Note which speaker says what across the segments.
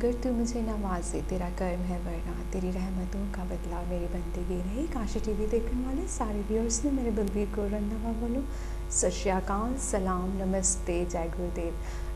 Speaker 1: अगर तू मुझे नवाजे तेरा कर्म है वरना तेरी रहमतों का बदला मेरी बंदगी नहीं। काशी टीवी देखने वाले सारे व्यूअर्स ने मेरे बलबीर कौर रंधावा वालों सत श्री अकाल, सलाम, नमस्ते, जय गुरुदेव।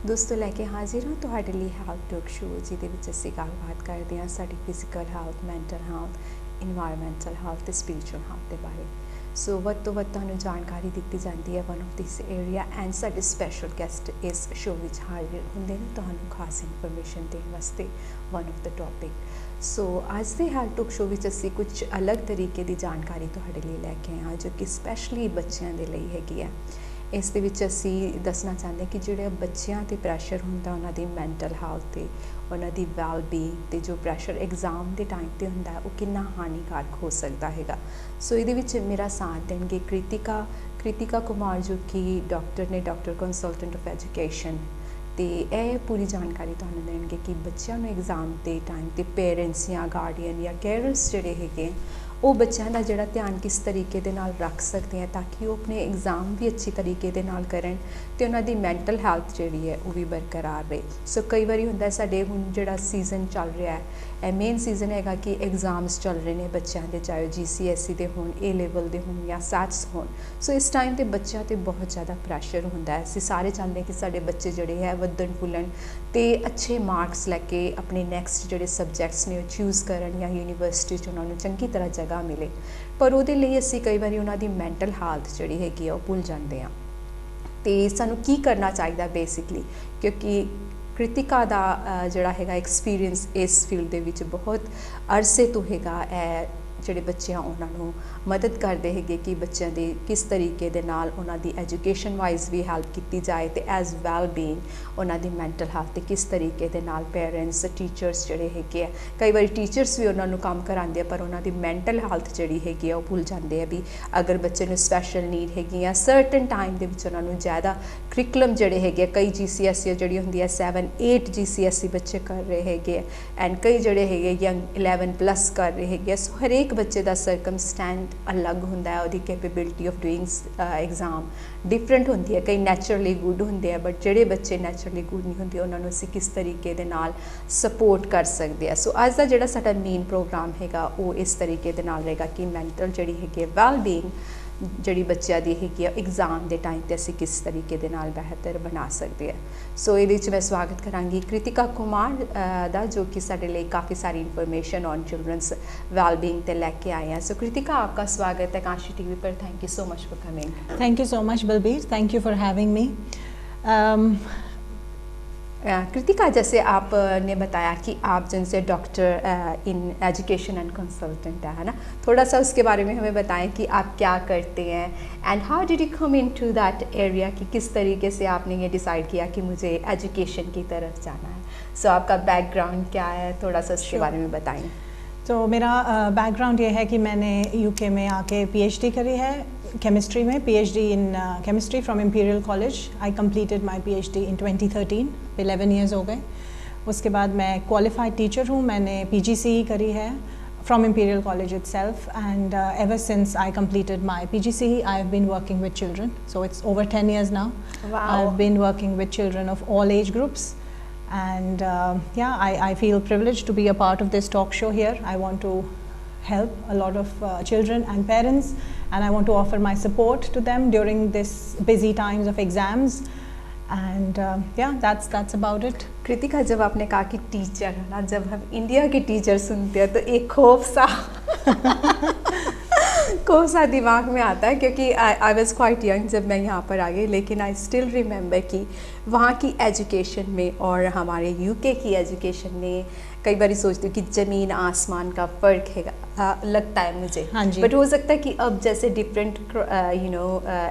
Speaker 1: दोस्तों लैके हाजिर हाँ तुहाडे लिए हेल्थ टॉक शो जिहदे विच असीं गलबात करदे हां साडी physical health, mental health, environmental health ते स्पिरिचुअल हेल्थ के बारे। सो वध तो वध तुहानूं जानकारी दित्ती जाती है one of this area and साडे स्पैशल गैसट इस शो विच हाजिर हुंदे ने तुहानूं खास इनफॉर्मेशन देण वास्ते one of the topic. So अज दे हेल्थ टॉक शो विच असीं कुछ अलग तरीके की जानकारी तुहाडे लिए लैके आए हां जो कि स्पैशली बच्चों के लिए हैगी है। इस दे विच असीं दसना चाहते हैं कि जिहड़े बच्चों ते प्रैशर हुंदा उन्हां दी मैंटल हैल्थ ते उन्हां दी वैलबींग ते जो प्रैशर एग्जाम के टाइम ते हुंदा है वो कितना हानिकारक हो सकता हैगा। सो इहदे विच मेरा साथ देंगे कृतिका कुमार जो कि डॉक्टर ने, डॉक्टर कंसलटेंट ऑफ एजुकेशन, तो यह पूरी जानकारी तुहानूं देंगे कि बच्चों नूं एग्जाम के टाइम ते पेरेंट्स या गार्डियन या केयरर्स जिहड़े हैगे वो बच्चों का जिहड़ा ध्यान किस तरीके दे नाल रख सकते हैं ताकि वो अपने एग्जाम भी अच्छी तरीके दे नाल करन ते उन्हां दी मैंटल हैल्थ जिहड़ी है वो भी बरकरार रहे। सो कई बारी हुंदा साडे हुण जिहड़ा सीजन चल रहा है ए मेन सीजन हैगा कि एग्जाम्स चल रहे हैं बच्चों के, चाहे GCSE दे होण, ए लेवल दे होण या सैट्स होण। सो इस टाइम ते बच्चों ते बहुत ज़्यादा प्रैशर हुंदा है। असीं सारे चाहते हैं कि साडे बच्चे जिहड़े है वधन फुल्लन ते अच्छे मार्क्स लैके अपने नैक्सट जिहड़े सबजैक्ट्स ने चूज़ करन या यूनीवर्सिटी च उन्हां नूं चंगी तरह जगह मिले, पर उहदे लई असीं कई बारी उन्हां दी मैंटल हैल्थ जिहड़ी हैगी वो भुल जांदे हां। तो सानूं की करना चाहिए बेसिकली, क्योंकि कृतिका दा जिहड़ा हैगा एक्सपीरियंस इस फील्ड दे विच बहुत अरसे तो हैगा जिहड़े बच्चे आ उन्हां नूं मदद करते हैगे कि बच्चों की किस तरीके दे नाल उन्हां दी एजुकेशन वाइज भी हैल्प की जाए तो एज वैल बीइंग उन्हां दी मैंटल हैल्थ किस तरीके दे नाल पेरेंट्स टीचर्स जिहड़े हैगे कई बार टीचर्स भी उन्हां नूं काम करांदे पर उन्हां दी मैंटल हैल्थ जिहड़ी हैगी वो भुल जाते हैं भी अगर बच्चे नूं स्पैशल नीड हैगी या सर्टन टाइम दे विच उन्हां नूं ज़्यादा करिकुलम जिहड़े हैगे कई GCSE जिहड़ी हुंदी है 7-8 GCSE बच्चे कर रहे हैगे एंड कई जिहड़े हैगे यंग 11+ कर रहे हैगे। सो हरेक बच्चे का सरकमस्टेंट अलग होंदा है, उहदी capability of doing exam different होंदी है। कई नैचुरली गुड होंदे हैं बट जिहड़े बच्चे नैचुरली गुड नहीं होंदे उन्हां नूं असीं किस तरीके दे नाल सपोर्ट कर सकते हैं। सो अज दा जिहड़ा साडा मेन प्रोग्राम हैगा वो इस तरीके दे नाल रहेगा कि मैंटल जिहड़ी हैगी वैल बीइंग जिहड़ी बच्चों की हैगी एग्जाम के टाइम ते असीं किस तरीके दे नाल बेहतर बना सकते हैं। सो इहदे विच मैं स्वागत करांगी कृतिका कुमार दा जो कि साडे लिए काफ़ी सारी इन्फॉर्मेशन ऑन चिल्ड्रंस वेलबींग ते लैके आए हैं। सो कृतिका आपका स्वागत है काशी टीवी पर। Thank you so much for coming.
Speaker 2: Thank you so much Balbir, thank you for having me.
Speaker 1: Kritika जैसे आपने बताया कि आप जिनसे doctor in education and consultant है ना, थोड़ा सा उसके बारे में हमें बताएं कि आप क्या करते हैं and how did you come into that area कि किस तरीके से आपने ये डिसाइड किया कि मुझे एजुकेशन की तरफ जाना है। सो आपका बैकग्राउंड क्या है, थोड़ा सा उसके बारे में बताएं।
Speaker 2: तो मेरा बैकग्राउंड ये है कि मैंने UK में आके PhD करी है केमिस्ट्री में, PhD in chemistry from imperial college. I completed my PhD in 2013, 11 years हो गए। उसके बाद मैं क्वालिफाइड टीचर हूँ, मैंने PGCE करी है from imperial college itself and ever since I completed my PGCE I have been working with children, so it's over 10 years now.
Speaker 1: Wow.
Speaker 2: I've been working with children of all age groups and yeah, I feel privileged to be a part of this talk show here. I want to help a lot of children and parents and I want to offer my support to them during this busy times of exams and yeah, that's about it.
Speaker 1: Kritika जब आपने कहा कि teacher है ना, जब हम India के teacher सुनते हैं तो एक खौफ सा दिमाग में आता है क्योंकि आई वॉज क्वाइट यंग जब मैं यहाँ पर आ गई, लेकिन आई स्टिल रिमेंबर कि वहाँ की एजुकेशन में और हमारे UK की एजुकेशन में कई बार सोचती हूँ कि ज़मीन आसमान का फ़र्क है लगता है मुझे।
Speaker 2: हाँ जी।
Speaker 1: बट हो सकता है कि अब जैसे डिफरेंट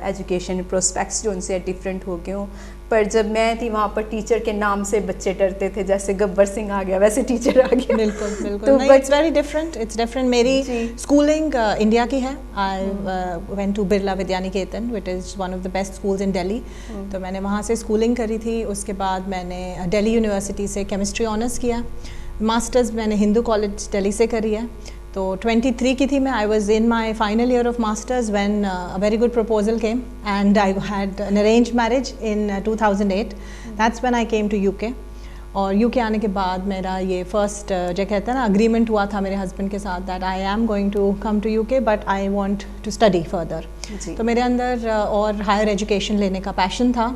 Speaker 1: एजुकेशन प्रोस्पेक्ट्स जो उनसे डिफरेंट हो गए हों, पर जब मैं थी वहाँ पर टीचर के नाम से बच्चे डरते थे, जैसे गब्बर सिंह आ गया वैसे टीचर आ गया।
Speaker 2: बिल्कुल बिल्कुल
Speaker 1: तो
Speaker 2: नहीं, it's very different, it's different. मेरी स्कूलिंग इंडिया की है। I went to Birla Vidyaniketan which is one of the best schools in Delhi. तो मैंने वहाँ से स्कूलिंग करी थी। उसके बाद मैंने दिल्ली यूनिवर्सिटी से केमिस्ट्री ऑनर्स किया। मास्टर्स मैंने हिंदू कॉलेज दिल्ली से करी है। तो 23 की थी मैं, I was in my final year of masters when a very good proposal came and I had an arranged marriage in 2008। That's when I came to UK। और यूके आने के बाद मेरा ये फर्स्ट जो कहते हैं ना अग्रीमेंट हुआ था मेरे हस्बैंड के साथ that I am going to come to UK but I want to study further. तो मेरे अंदर और हायर एजुकेशन लेने का पैशन था।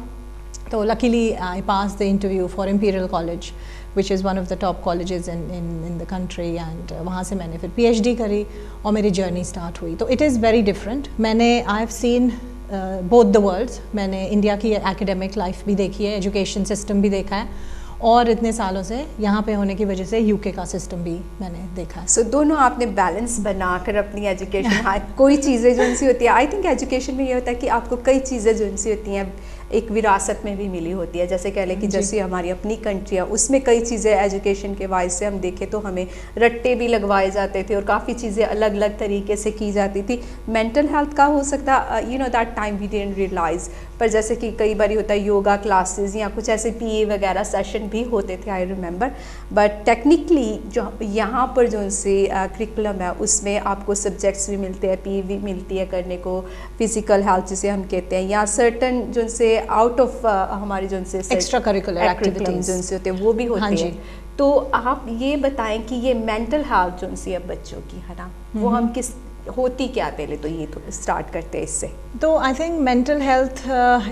Speaker 2: तो luckily I pass the interview for imperial college which is one of the top colleges in the country and वहाँ से मैंने फिर PhD करी और मेरी जर्नी स्टार्ट हुई। तो इट इज़ वेरी डिफरेंट। मैंने I have seen both the worlds. मैंने इंडिया की एकेडमिक लाइफ भी देखी है, एजुकेशन सिस्टम भी देखा है और इतने सालों से यहाँ पे होने की वजह से यूके का सिस्टम भी मैंने देखा है।
Speaker 1: सो दोनों आपने बैलेंस बनाकर अपनी एजुकेशन हाँ कोई चीज़ें जो उनसी होती है, आई थिंक एजुकेशन में ये होता है कि आपको कई चीज़ें जो उनसी होती हैं एक विरासत में भी मिली होती है। जैसे कह लें कि जैसे हमारी अपनी कंट्री है उसमें कई चीज़ें एजुकेशन के वाइज से हम देखें तो हमें रट्टे भी लगवाए जाते थे और काफ़ी चीज़ें अलग अलग तरीके से की जाती थी। मेंटल हेल्थ का हो सकता you know that time we didn't realise, पर जैसे कि कई बार होता है योगा क्लासेस या कुछ ऐसे PA वगैरह सेशन भी होते थे आई रिमेंबर। बट टेक्निकली जो यहाँ पर जो उनसे करिकुलम है उसमें आपको सब्जेक्ट्स भी मिलते हैं, PA भी मिलती है करने को, फिजिकल हेल्थ जिसे हम कहते हैं, या सर्टन जो उनसे आउट ऑफ हमारे जो उनसे
Speaker 2: एक्स्ट्रा करिकुलर एक्टिविटीज
Speaker 1: जो उनसे होते हैं वो भी होती है। तो आप ये बताएं कि ये मेंटल हेल्थ जो उनसे अब बच्चों की है ना वो हम किस होती क्या, पहले तो ये तो स्टार्ट करते हैं इससे।
Speaker 2: तो I think mental health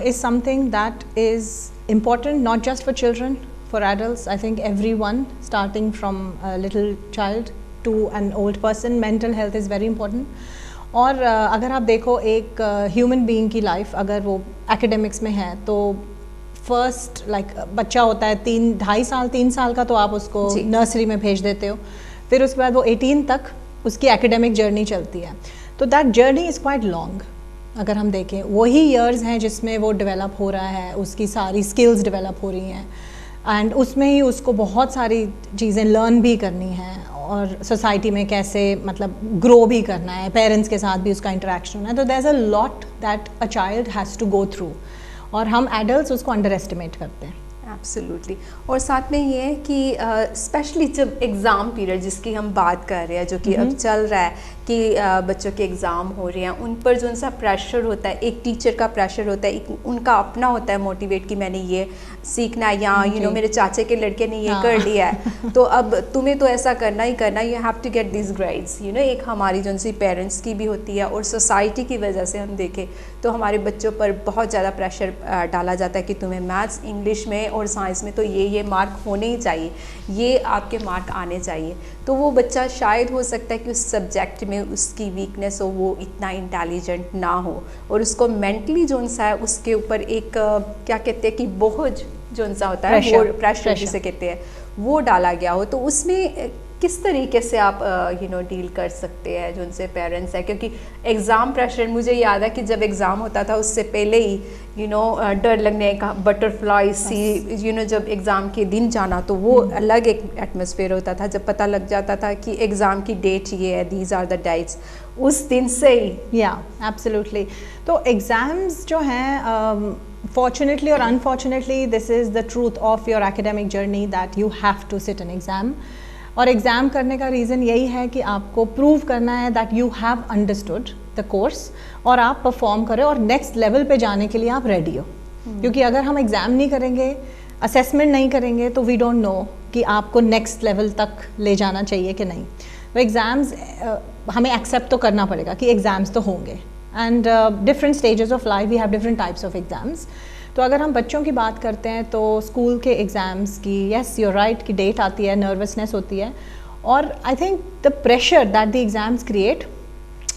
Speaker 2: is something that is important not just for children, for adults. I think everyone starting from little child to an old person, mental health is very important. और अगर आप देखो एक human being की life अगर वो academics में है तो फर्स्ट बच्चा होता है 3 साल का तो आप उसको नर्सरी में भेज देते हो, फिर उसके बाद वो 18 तक उसकी एकेडमिक जर्नी चलती है। तो that journey is quite long. अगर हम देखें वही ईयर्स हैं जिसमें वो डेवलप हो रहा है, उसकी सारी स्किल्स डेवलप हो रही हैं एंड उसमें ही उसको बहुत सारी चीज़ें लर्न भी करनी हैं और सोसाइटी में कैसे मतलब ग्रो भी करना है, पेरेंट्स के साथ भी उसका इंटरेक्शन होना है। तो there is a lot that a child has to go through और हम एडल्ट्स उसको अंडर एस्टिमेट करते हैं।
Speaker 1: एब्सोल्युटली। और साथ में ये है कि स्पेशली जब एग्ज़ाम पीरियड जिसकी हम बात कर रहे हैं जो कि अब चल रहा है कि बच्चों के एग्ज़ाम हो रहे हैं, उन पर जो उनसा प्रेशर होता है, एक टीचर का प्रेशर होता है, एक उनका अपना होता है मोटिवेट कि मैंने ये सीखना है या यू नो मेरे चाचे के लड़के ने ये कर लिया है तो अब तुम्हें तो ऐसा करना ही करना, you have to get this grades. You know एक हमारी जो उनसी पेरेंट्स की भी होती है और सोसाइटी की वजह से हम देखें तो हमारे बच्चों पर बहुत ज़्यादा प्रेशर डाला जाता है कि तुम्हें मैथ्स, इंग्लिश में और साइंस में तो ये मार्क होने ही चाहिए, ये आपके मार्क आने चाहिए। तो वो बच्चा शायद हो सकता है कि उस सब्जेक्ट में उसकी वीकनेस हो, वो इतना इंटेलिजेंट ना हो और उसको मेंटली जो उनसा है उसके ऊपर एक क्या कहते हैं कि बोझ जो उनसा होता है वो प्रेशर जिसे कहते हैं वो डाला गया हो। तो उसमें किस तरीके से आप यू नो डील कर सकते हैं जो उनसे पेरेंट्स है, क्योंकि एग्ज़ाम प्रेशर मुझे याद है कि जब एग्ज़ाम होता था उससे पहले ही यू नो डर लगने का, बटरफ्लाई सी यू नो जब एग्ज़ाम के दिन जाना तो वो अलग एक एटमॉस्फेयर होता था। जब पता लग जाता था कि एग्ज़ाम की डेट ये है, दीज आर द डेट्स, उस दिन से ही
Speaker 2: या एब्सोल्युटली। तो एग्ज़ाम्स जो हैं fortunately or unfortunately this is the truth of your academic journey that you have to sit an exam। और एग्ज़ाम करने का रीज़न यही है कि आपको प्रूव करना है that you have understood the course और आप परफॉर्म करें और नेक्स्ट लेवल पे जाने के लिए आप रेडी हो। क्योंकि अगर हम एग्ज़ाम नहीं करेंगे, असेसमेंट नहीं करेंगे तो वी डोंट नो कि आपको नेक्स्ट लेवल तक ले जाना चाहिए कि नहीं। तो एग्ज़ाम्स हमें एक्सेप्ट तो करना पड़ेगा कि एग्ज़ाम्स तो होंगे and different stages of life we have different types of exams. तो अगर हम बच्चों की बात करते हैं तो स्कूल के एग्ज़ाम्स की येस यूर राइट की डेट आती है, नर्वसनेस होती है और I think the pressure that the exams create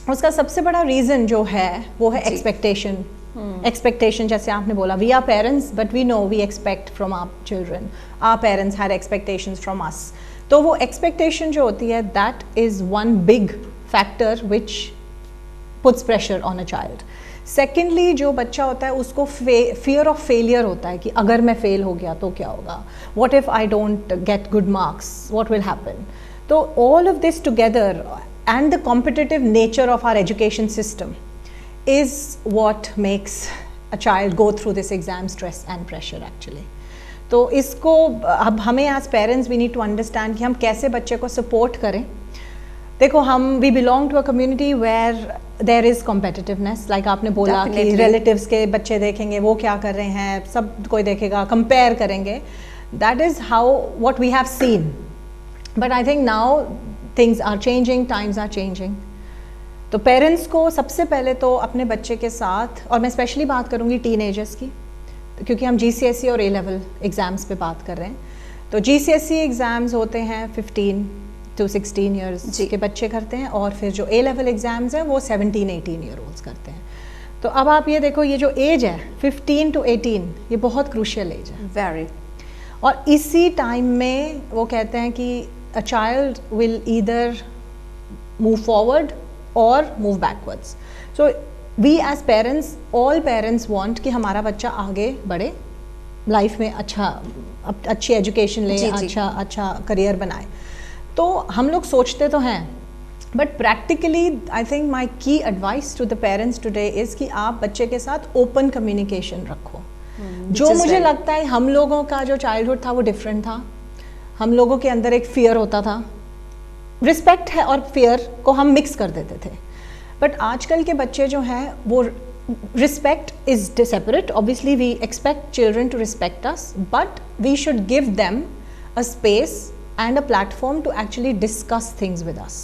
Speaker 2: उसका सबसे बड़ा रीज़न जो है वो है एक्सपेक्टेशन। एक्सपेक्टेशन जैसे आपने बोला we are parents but we know we expect from our children, our parents had expectations from us. तो वो एक्सपेक्टेशन जो होती है that is one big factor which puts pressure on a child. Secondly जो बच्चा होता है उसको फियर ऑफ फेलियर होता है कि अगर मैं फेल हो गया तो क्या होगा, what if I don't get good marks, what will happen. तो all of this together and the competitive nature of our education system is what makes a child go through this exam stress and pressure actually. तो इसको अब हमें as parents we need to understand कि हम कैसे बच्चे को support करें। देखो हम we belong to a community where there is competitiveness, like आपने बोला कि रिलेटिव्स के बच्चे देखेंगे वो क्या कर रहे हैं, सब कोई देखेगा, कंपेयर करेंगे। That is how what we have seen. But I think now things are changing, times are changing. तो पेरेंट्स को सबसे पहले तो अपने बच्चे के साथ, और मैं स्पेशली बात करूँगी टीनेजर्स की, क्योंकि हम GCSE और A-level एग्ज़ाम्स पे बात कर रहे हैं. तो GCSE एग्ज़ाम्स होते हैं 15 to 16 ईयर्स के बच्चे करते हैं, और फिर जो A-level एग्ज़ाम्स हैं वो 17-18 ईयर ओल्ड्स करते हैं. तो अब आप ये देखो, ये जो एज है 15 to 18, ये बहुत क्रूशियल एज है.
Speaker 1: वेरी.
Speaker 2: और इसी टाइम में वो कहते हैं कि a child will either move forward और move backwards. So we as parents, all parents want कि हमारा बच्चा आगे बढ़े लाइफ में, अच्छी एजुकेशन ले, अच्छा करियर बनाए. तो हम लोग सोचते तो हैं, but practically I think my की advice to the parents today is कि आप बच्चे के साथ ओपन कम्युनिकेशन रखो. जो मुझे लगता है हम लोगों का जो चाइल्डहुड था वो डिफरेंट था. हम लोगों के अंदर एक फियर होता था, रिस्पेक्ट है और फियर को हम मिक्स कर देते थे. बट आजकल के बच्चे जो हैं वो respect is separate. Obviously we expect children to respect us, but we should give them a space and a platform to actually discuss things with us.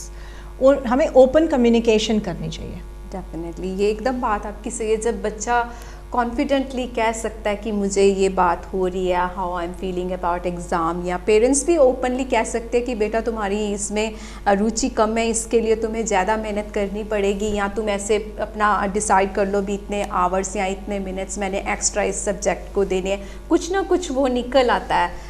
Speaker 2: और हमें ओपन कम्युनिकेशन करनी चाहिए.
Speaker 1: डेफिनेटली, ये एकदम बात आपकी सही है. जब बच्चा कॉन्फिडेंटली कह सकता है कि मुझे ये बात हो रही है, how I am feeling about exam, या पेरेंट्स भी ओपनली कह सकते हैं कि बेटा तुम्हारी इसमें रुचि कम है, इसके लिए तुम्हें ज़्यादा मेहनत करनी पड़ेगी, या तुम ऐसे अपना डिसाइड कर लो भी इतने आवर्स या इतने मिनट्स मैंने एक्स्ट्रा इस सब्जेक्ट को देने हैं. कुछ ना कुछ वो निकल आता है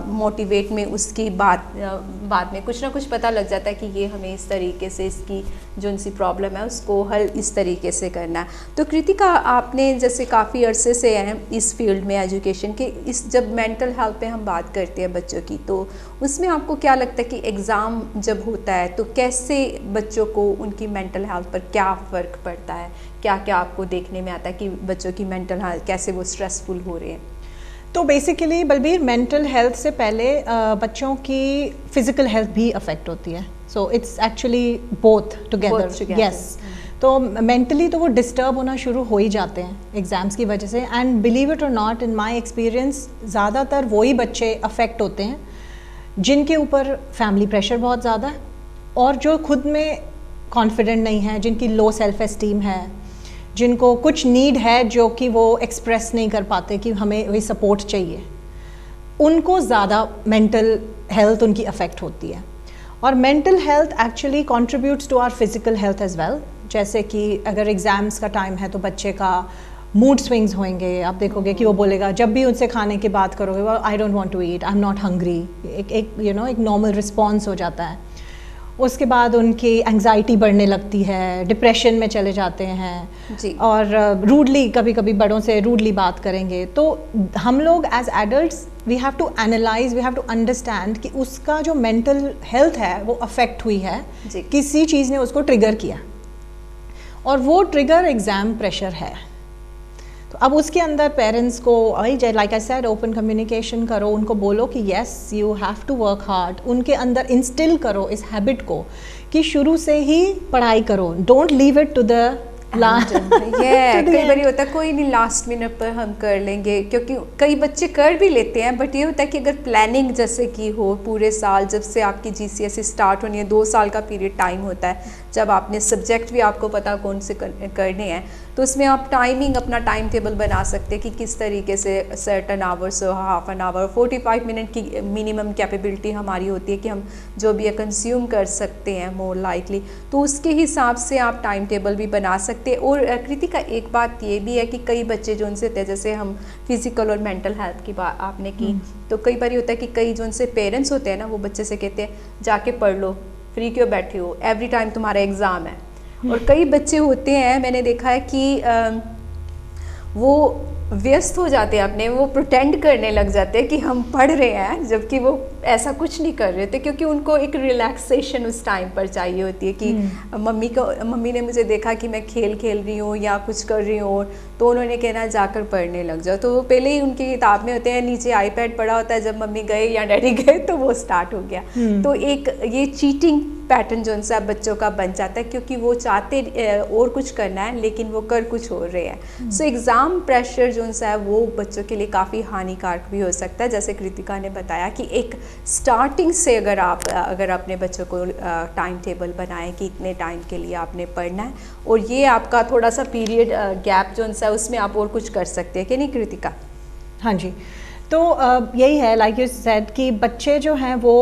Speaker 1: मोटिवेट में, उसकी बात में कुछ ना कुछ पता लग जाता है कि ये हमें इस तरीके से इसकी जो उनसी प्रॉब्लम है उसको हल इस तरीके से करना है. तो कृतिका, आपने जैसे काफ़ी अरसे से हैं इस फील्ड में एजुकेशन के, इस जब मेंटल हेल्थ पे हम बात करते हैं बच्चों की, तो उसमें आपको क्या लगता है कि एग्ज़ाम जब होता है तो कैसे बच्चों को उनकी मेंटल हेल्थ पर क्या फ़र्क पड़ता है? क्या क्या आपको देखने में आता है कि बच्चों की मेंटल हेल्थ कैसे वो स्ट्रेसफुल हो रहे हैं?
Speaker 2: तो बेसिकली बलबीर, मेंटल हेल्थ से पहले बच्चों की फिज़िकल हेल्थ भी अफेक्ट होती है. So it's actually both together. Yes. तो मेंटली तो वो डिस्टर्ब होना शुरू हो ही जाते हैं एग्ज़ाम्स की वजह से. एंड बिलीव इट और नॉट, इन माय एक्सपीरियंस ज़्यादातर वही बच्चे अफेक्ट होते हैं जिनके ऊपर फैमिली प्रेशर बहुत ज़्यादा है, और जो खुद में कॉन्फिडेंट नहीं है, जिनकी लो सेल्फ एस्टीम है, जिनको कुछ नीड है जो कि वो एक्सप्रेस नहीं कर पाते कि हमें वही सपोर्ट चाहिए, उनको ज़्यादा मेंटल हेल्थ उनकी अफेक्ट होती है. और mental health actually contributes to our physical health as well. जैसे कि अगर एग्ज़ाम्स का टाइम है तो बच्चे का मूड स्विंग्स होंगे. आप देखोगे कि वो बोलेगा, जब भी उनसे खाने की बात करोगे, वो I don't want to eat, I am not hungry. एक नॉर्मल रिस्पॉन्स हो जाता है. उसके बाद उनकी एंग्जाइटी बढ़ने लगती है, डिप्रेशन में चले जाते हैं जी. और रूडली, कभी कभी बड़ों से रूडली बात करेंगे. तो हम लोग as adults we have to analyse, we have to understand कि उसका जो मेंटल हेल्थ है वो अफेक्ट हुई है जी. किसी चीज़ ने उसको ट्रिगर किया, और वो ट्रिगर एग्ज़ाम प्रेशर है. तो अब उसके अंदर पेरेंट्स को, like I said, open communication करो. उनको बोलो कि yes you have to work hard. उनके अंदर इंस्टिल करो इस हैबिट को कि शुरू से ही पढ़ाई करो. Don't leave it to the last.
Speaker 1: कई बार होता है कोई नहीं, लास्ट मिनट पर हम कर लेंगे, क्योंकि कई बच्चे कर भी लेते हैं. बट ये होता है कि अगर प्लानिंग जैसे की हो पूरे साल, जब से आपकी GCSE स्टार्ट होनी है, 2 साल का पीरियड टाइम होता है, जब आपने सब्जेक्ट भी आपको पता कौन से करने हैं, तो उसमें आप टाइमिंग, अपना टाइम टेबल बना सकते हैं कि किस तरीके से certain hours, half an hour, 45 minute की मिनिमम कैपेबिलिटी हमारी होती है कि हम जो भी कंज्यूम कर सकते हैं मोर लाइकली. तो उसके हिसाब से आप टाइम टेबल भी बना सकते हैं. और कृतिका, एक बात ये भी है कि कई बच्चे जो उनसे थे, जैसे हम फिज़िकल और मेंटल हेल्थ की बात आपने की, तो कई बार होता है कि कई जो उनसे पेरेंट्स होते हैं ना, वो बच्चे से कहते हैं जाके पढ़ लो, फ्री क्यों बैठे हो, एवरी टाइम तुम्हारा एग्ज़ाम है. और कई बच्चे होते हैं, मैंने देखा है कि वो व्यस्त हो जाते हैं अपने, वो प्रिटेंड करने लग जाते हैं कि हम पढ़ रहे हैं, जबकि वो ऐसा कुछ नहीं कर रहे थे, क्योंकि उनको एक रिलैक्सेशन उस टाइम पर चाहिए होती है कि मम्मी ने मुझे देखा कि मैं खेल रही हूँ या कुछ कर रही हूँ, तो उन्होंने कहना जाकर पढ़ने लग जाओ. तो वो पहले ही उनकी किताब में होते हैं, नीचे iPad पड़ा होता है, जब मम्मी गए या डैडी गए तो वो स्टार्ट हो गया. तो एक ये चीटिंग पैटर्न जो उनसे बच्चों का बन जाता है, क्योंकि वो चाहते और कुछ करना है लेकिन वो कर कुछ और रहे हैं। सो एग्ज़ाम प्रेशर जो उनसे है वो बच्चों के लिए काफ़ी हानिकारक भी हो सकता है। जैसे कृतिका ने बताया कि एक स्टार्टिंग से अगर अपने बच्चों को टाइम टेबल बनाएं कि इतने टाइम के लिए आपने पढ़ना है, और ये आपका थोड़ा सा पीरियड गैप जो उनसे उसमें आप और कुछ कर सकते हैं कि नहीं कृतिका?
Speaker 2: हाँ जी, तो यही है, लाइक यू सेड कि बच्चे जो हैं वो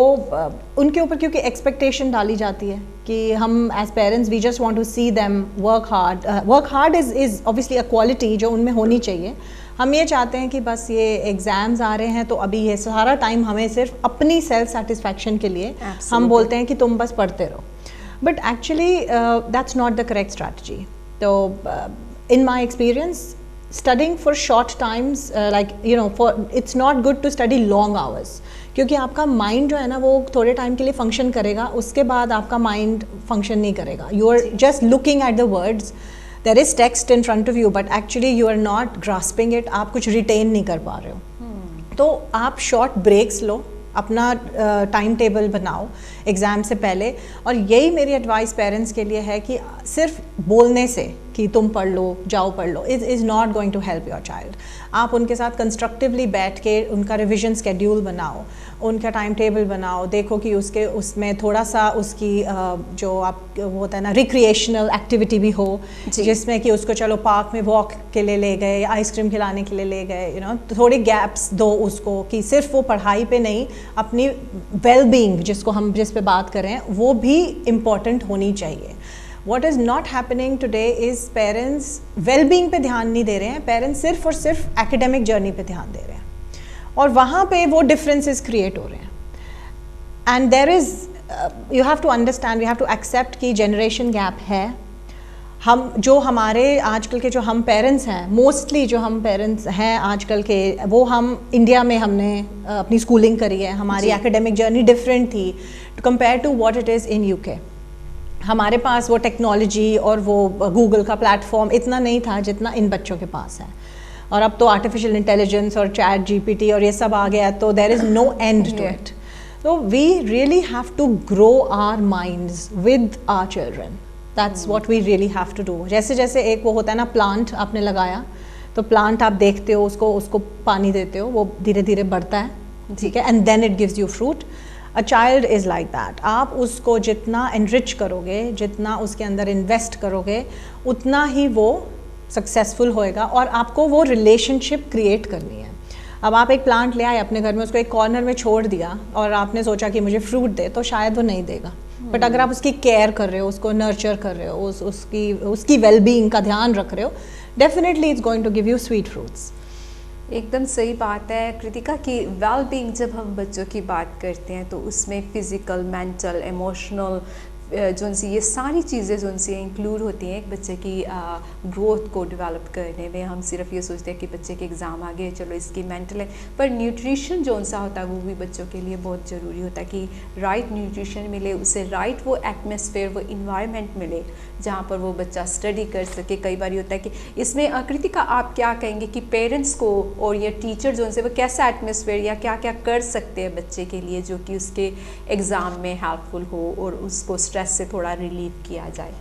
Speaker 2: उनके ऊपर क्योंकि एक्सपेक्टेशन डाली जाती है कि हम as parents we just want to see them work hard is obviously a quality जो उनमें होनी चाहिए। हम ये चाहते हैं कि बस ये एग्ज़ाम्स आ रहे हैं तो अभी ये सारा टाइम हमें सिर्फ अपनी सेल्फ सेटिस्फैक्शन के लिए हम बोलते हैं कि तुम बस पढ़ते रहो, but actually that's not the correct strategy. तो in my experience studying for short times it's not good to study long hours, क्योंकि आपका माइंड जो है ना वो थोड़े टाइम के लिए फंक्शन करेगा, उसके बाद आपका माइंड फंक्शन नहीं करेगा। You are just looking at the words, there is text in front of you but actually you are not grasping it, आप कुछ रिटेन नहीं कर पा रहे हो। तो आप शॉर्ट ब्रेक्स लो, अपना टाइम टेबल बनाओ एग्ज़ाम से पहले, और यही मेरी एडवाइस पेरेंट्स के लिए है कि सिर्फ बोलने से कि तुम पढ़ लो, जाओ पढ़ लो, is not going to help your child. आप उनके साथ कंस्ट्रक्टिवली बैठ के उनका रिविजन स्केड्यूल बनाओ, उनका टाइम टेबल बनाओ, देखो कि उसमें थोड़ा सा उसकी जो आप वो होता है ना रिक्रिएशनल एक्टिविटी भी हो, जिसमें कि उसको चलो पार्क में वॉक के लिए ले गए, आइसक्रीम खिलाने के लिए ले गए, थोड़े गैप्स दो उसको कि सिर्फ वो पढ़ाई पे नहीं, अपनी वेल बीइंग जिस पे बात कर रहे हैं वो भी इम्पॉर्टेंट होनी चाहिए। What is not happening today is parents well-being पे ध्यान नहीं दे रहे हैं, पेरेंट्स सिर्फ और सिर्फ एकेडमिक जर्नी पे ध्यान दे रहे हैं, और वहाँ पे वो डिफरेंसेस क्रिएट हो रहे हैं। And there is you have to understand, we have to accept कि जनरेशन गैप है। हम जो हमारे आजकल के जो हम पेरेंट्स हैं, मोस्टली जो हम पेरेंट्स हैं आजकल के, वो हम इंडिया में हमने अपनी स्कूलिंग करी है, हमारी एकेडमिक जर्नी डिफरेंट थी compare to what it is in UK. हमारे पास वो टेक्नोलॉजी और वो गूगल का प्लेटफॉर्म इतना नहीं था जितना इन बच्चों के पास है, और अब तो आर्टिफिशियल इंटेलिजेंस और चैट जीपीटी और ये सब आ गया, तो there is no end to it. तो we really have to grow our minds with our children, that's what we really have to do. जैसे जैसे एक वो होता है ना, प्लांट आपने लगाया तो प्लांट आप देखते हो, उसको पानी देते हो, वो धीरे धीरे बढ़ता है, ठीक है, and then it gives you fruit. A child is like that, आप उसको जितना एनरिच करोगे, जितना उसके अंदर इन्वेस्ट करोगे, उतना ही वो सक्सेसफुल होएगा, और आपको वो रिलेशनशिप क्रिएट करनी है। अब आप एक प्लांट ले आए अपने घर में, उसको एक कॉर्नर में छोड़ दिया और आपने सोचा कि मुझे फ्रूट दे, तो शायद वो नहीं देगा। बट अगर आप उसकी केयर कर रहे हो, उसको नर्चर कर रहे हो, उसकी वेलबींग का ध्यान रख रहे हो, definitely it's going to give you sweet fruits.
Speaker 1: एकदम सही बात है कृतिका कि वेल बीइंग जब हम बच्चों की बात करते हैं तो उसमें फ़िज़िकल, मेंटल, इमोशनल जो उनसे ये सारी चीज़ें जो उनसे इंक्लूड होती हैं एक बच्चे की ग्रोथ को डेवलप करने में। हम सिर्फ ये सोचते हैं कि बच्चे के एग्ज़ाम आ गए, चलो इसकी मेंटल है, पर न्यूट्रिशन जो उनसा होता है वो भी बच्चों के लिए बहुत ज़रूरी होता है कि राइट न्यूट्रिशन मिले, उसे राइट वो एटमॉस्फेयर, वो इन्वायरमेंट मिले जहाँ पर वो बच्चा स्टडी कर सके। कई बार होता है कि इसमें कृतिका आप क्या कहेंगे कि पेरेंट्स को और ये टीचर जो उनसे वो कैसा एटमॉस्फेयर या क्या क्या कर सकते हैं बच्चे के लिए जो कि उसके एग्ज़ाम में हेल्पफुल हो और उसको स्ट्रेस से थोड़ा रिलीव किया जाए?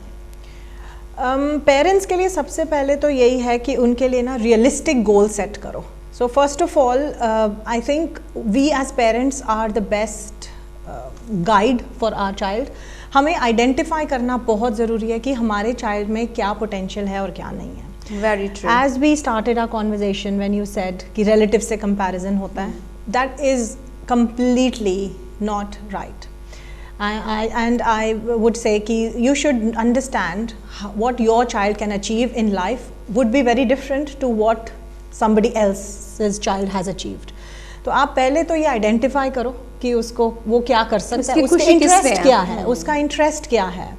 Speaker 2: पेरेंट्स के लिए सबसे पहले तो यही है कि उनके लिए ना रियलिस्टिक गोल सेट करो। So first of all I think we as parents are the best guide for our child. हमें आइडेंटिफाई करना बहुत ज़रूरी है कि हमारे चाइल्ड में क्या पोटेंशियल है और क्या नहीं है।
Speaker 1: Very true.
Speaker 2: As we started our conversation when you said कि रिलेटिव से कंपैरिजन होता है, that is completely not right. And I would say कि you should understand what your child can achieve in life would be very different to what somebody else's child has achieved. तो आप पहले तो ये identify करो कि उसको वो क्या कर सकता है, उसका इंटरेस्ट क्या है, उसका इंटरेस्ट क्या है.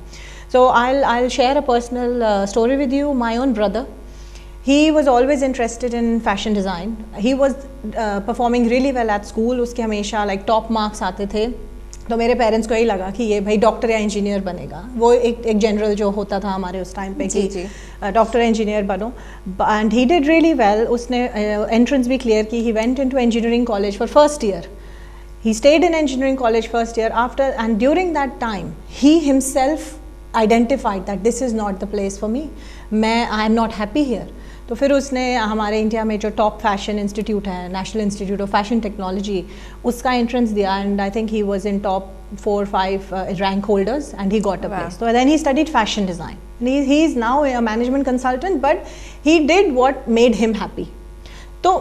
Speaker 2: So I'll share a personal story with you. My own brother, he was always interested in fashion design. He was performing really well at school. उसके हमेशा like top marks आते थे. तो मेरे पेरेंट्स को यही लगा कि ये भाई डॉक्टर या इंजीनियर बनेगा. वो एक जनरल जो होता था हमारे उस टाइम पे कि डॉक्टर इंजीनियर बनो. And he did really well. उसने एंट्रेंस भी क्लियर की. He went into engineering college for first year. He stayed in engineering college first year after, and during that time he himself identified that this is not the place for me. I am not happy here. तो फिर उसने हमारे India में जो top fashion institute है, national institute of fashion technology, उसका entrance दिया and I think he was in top 4-5 rank holders and he got a place. So then he studied fashion design. He is now a management consultant, but he did what made him happy. तो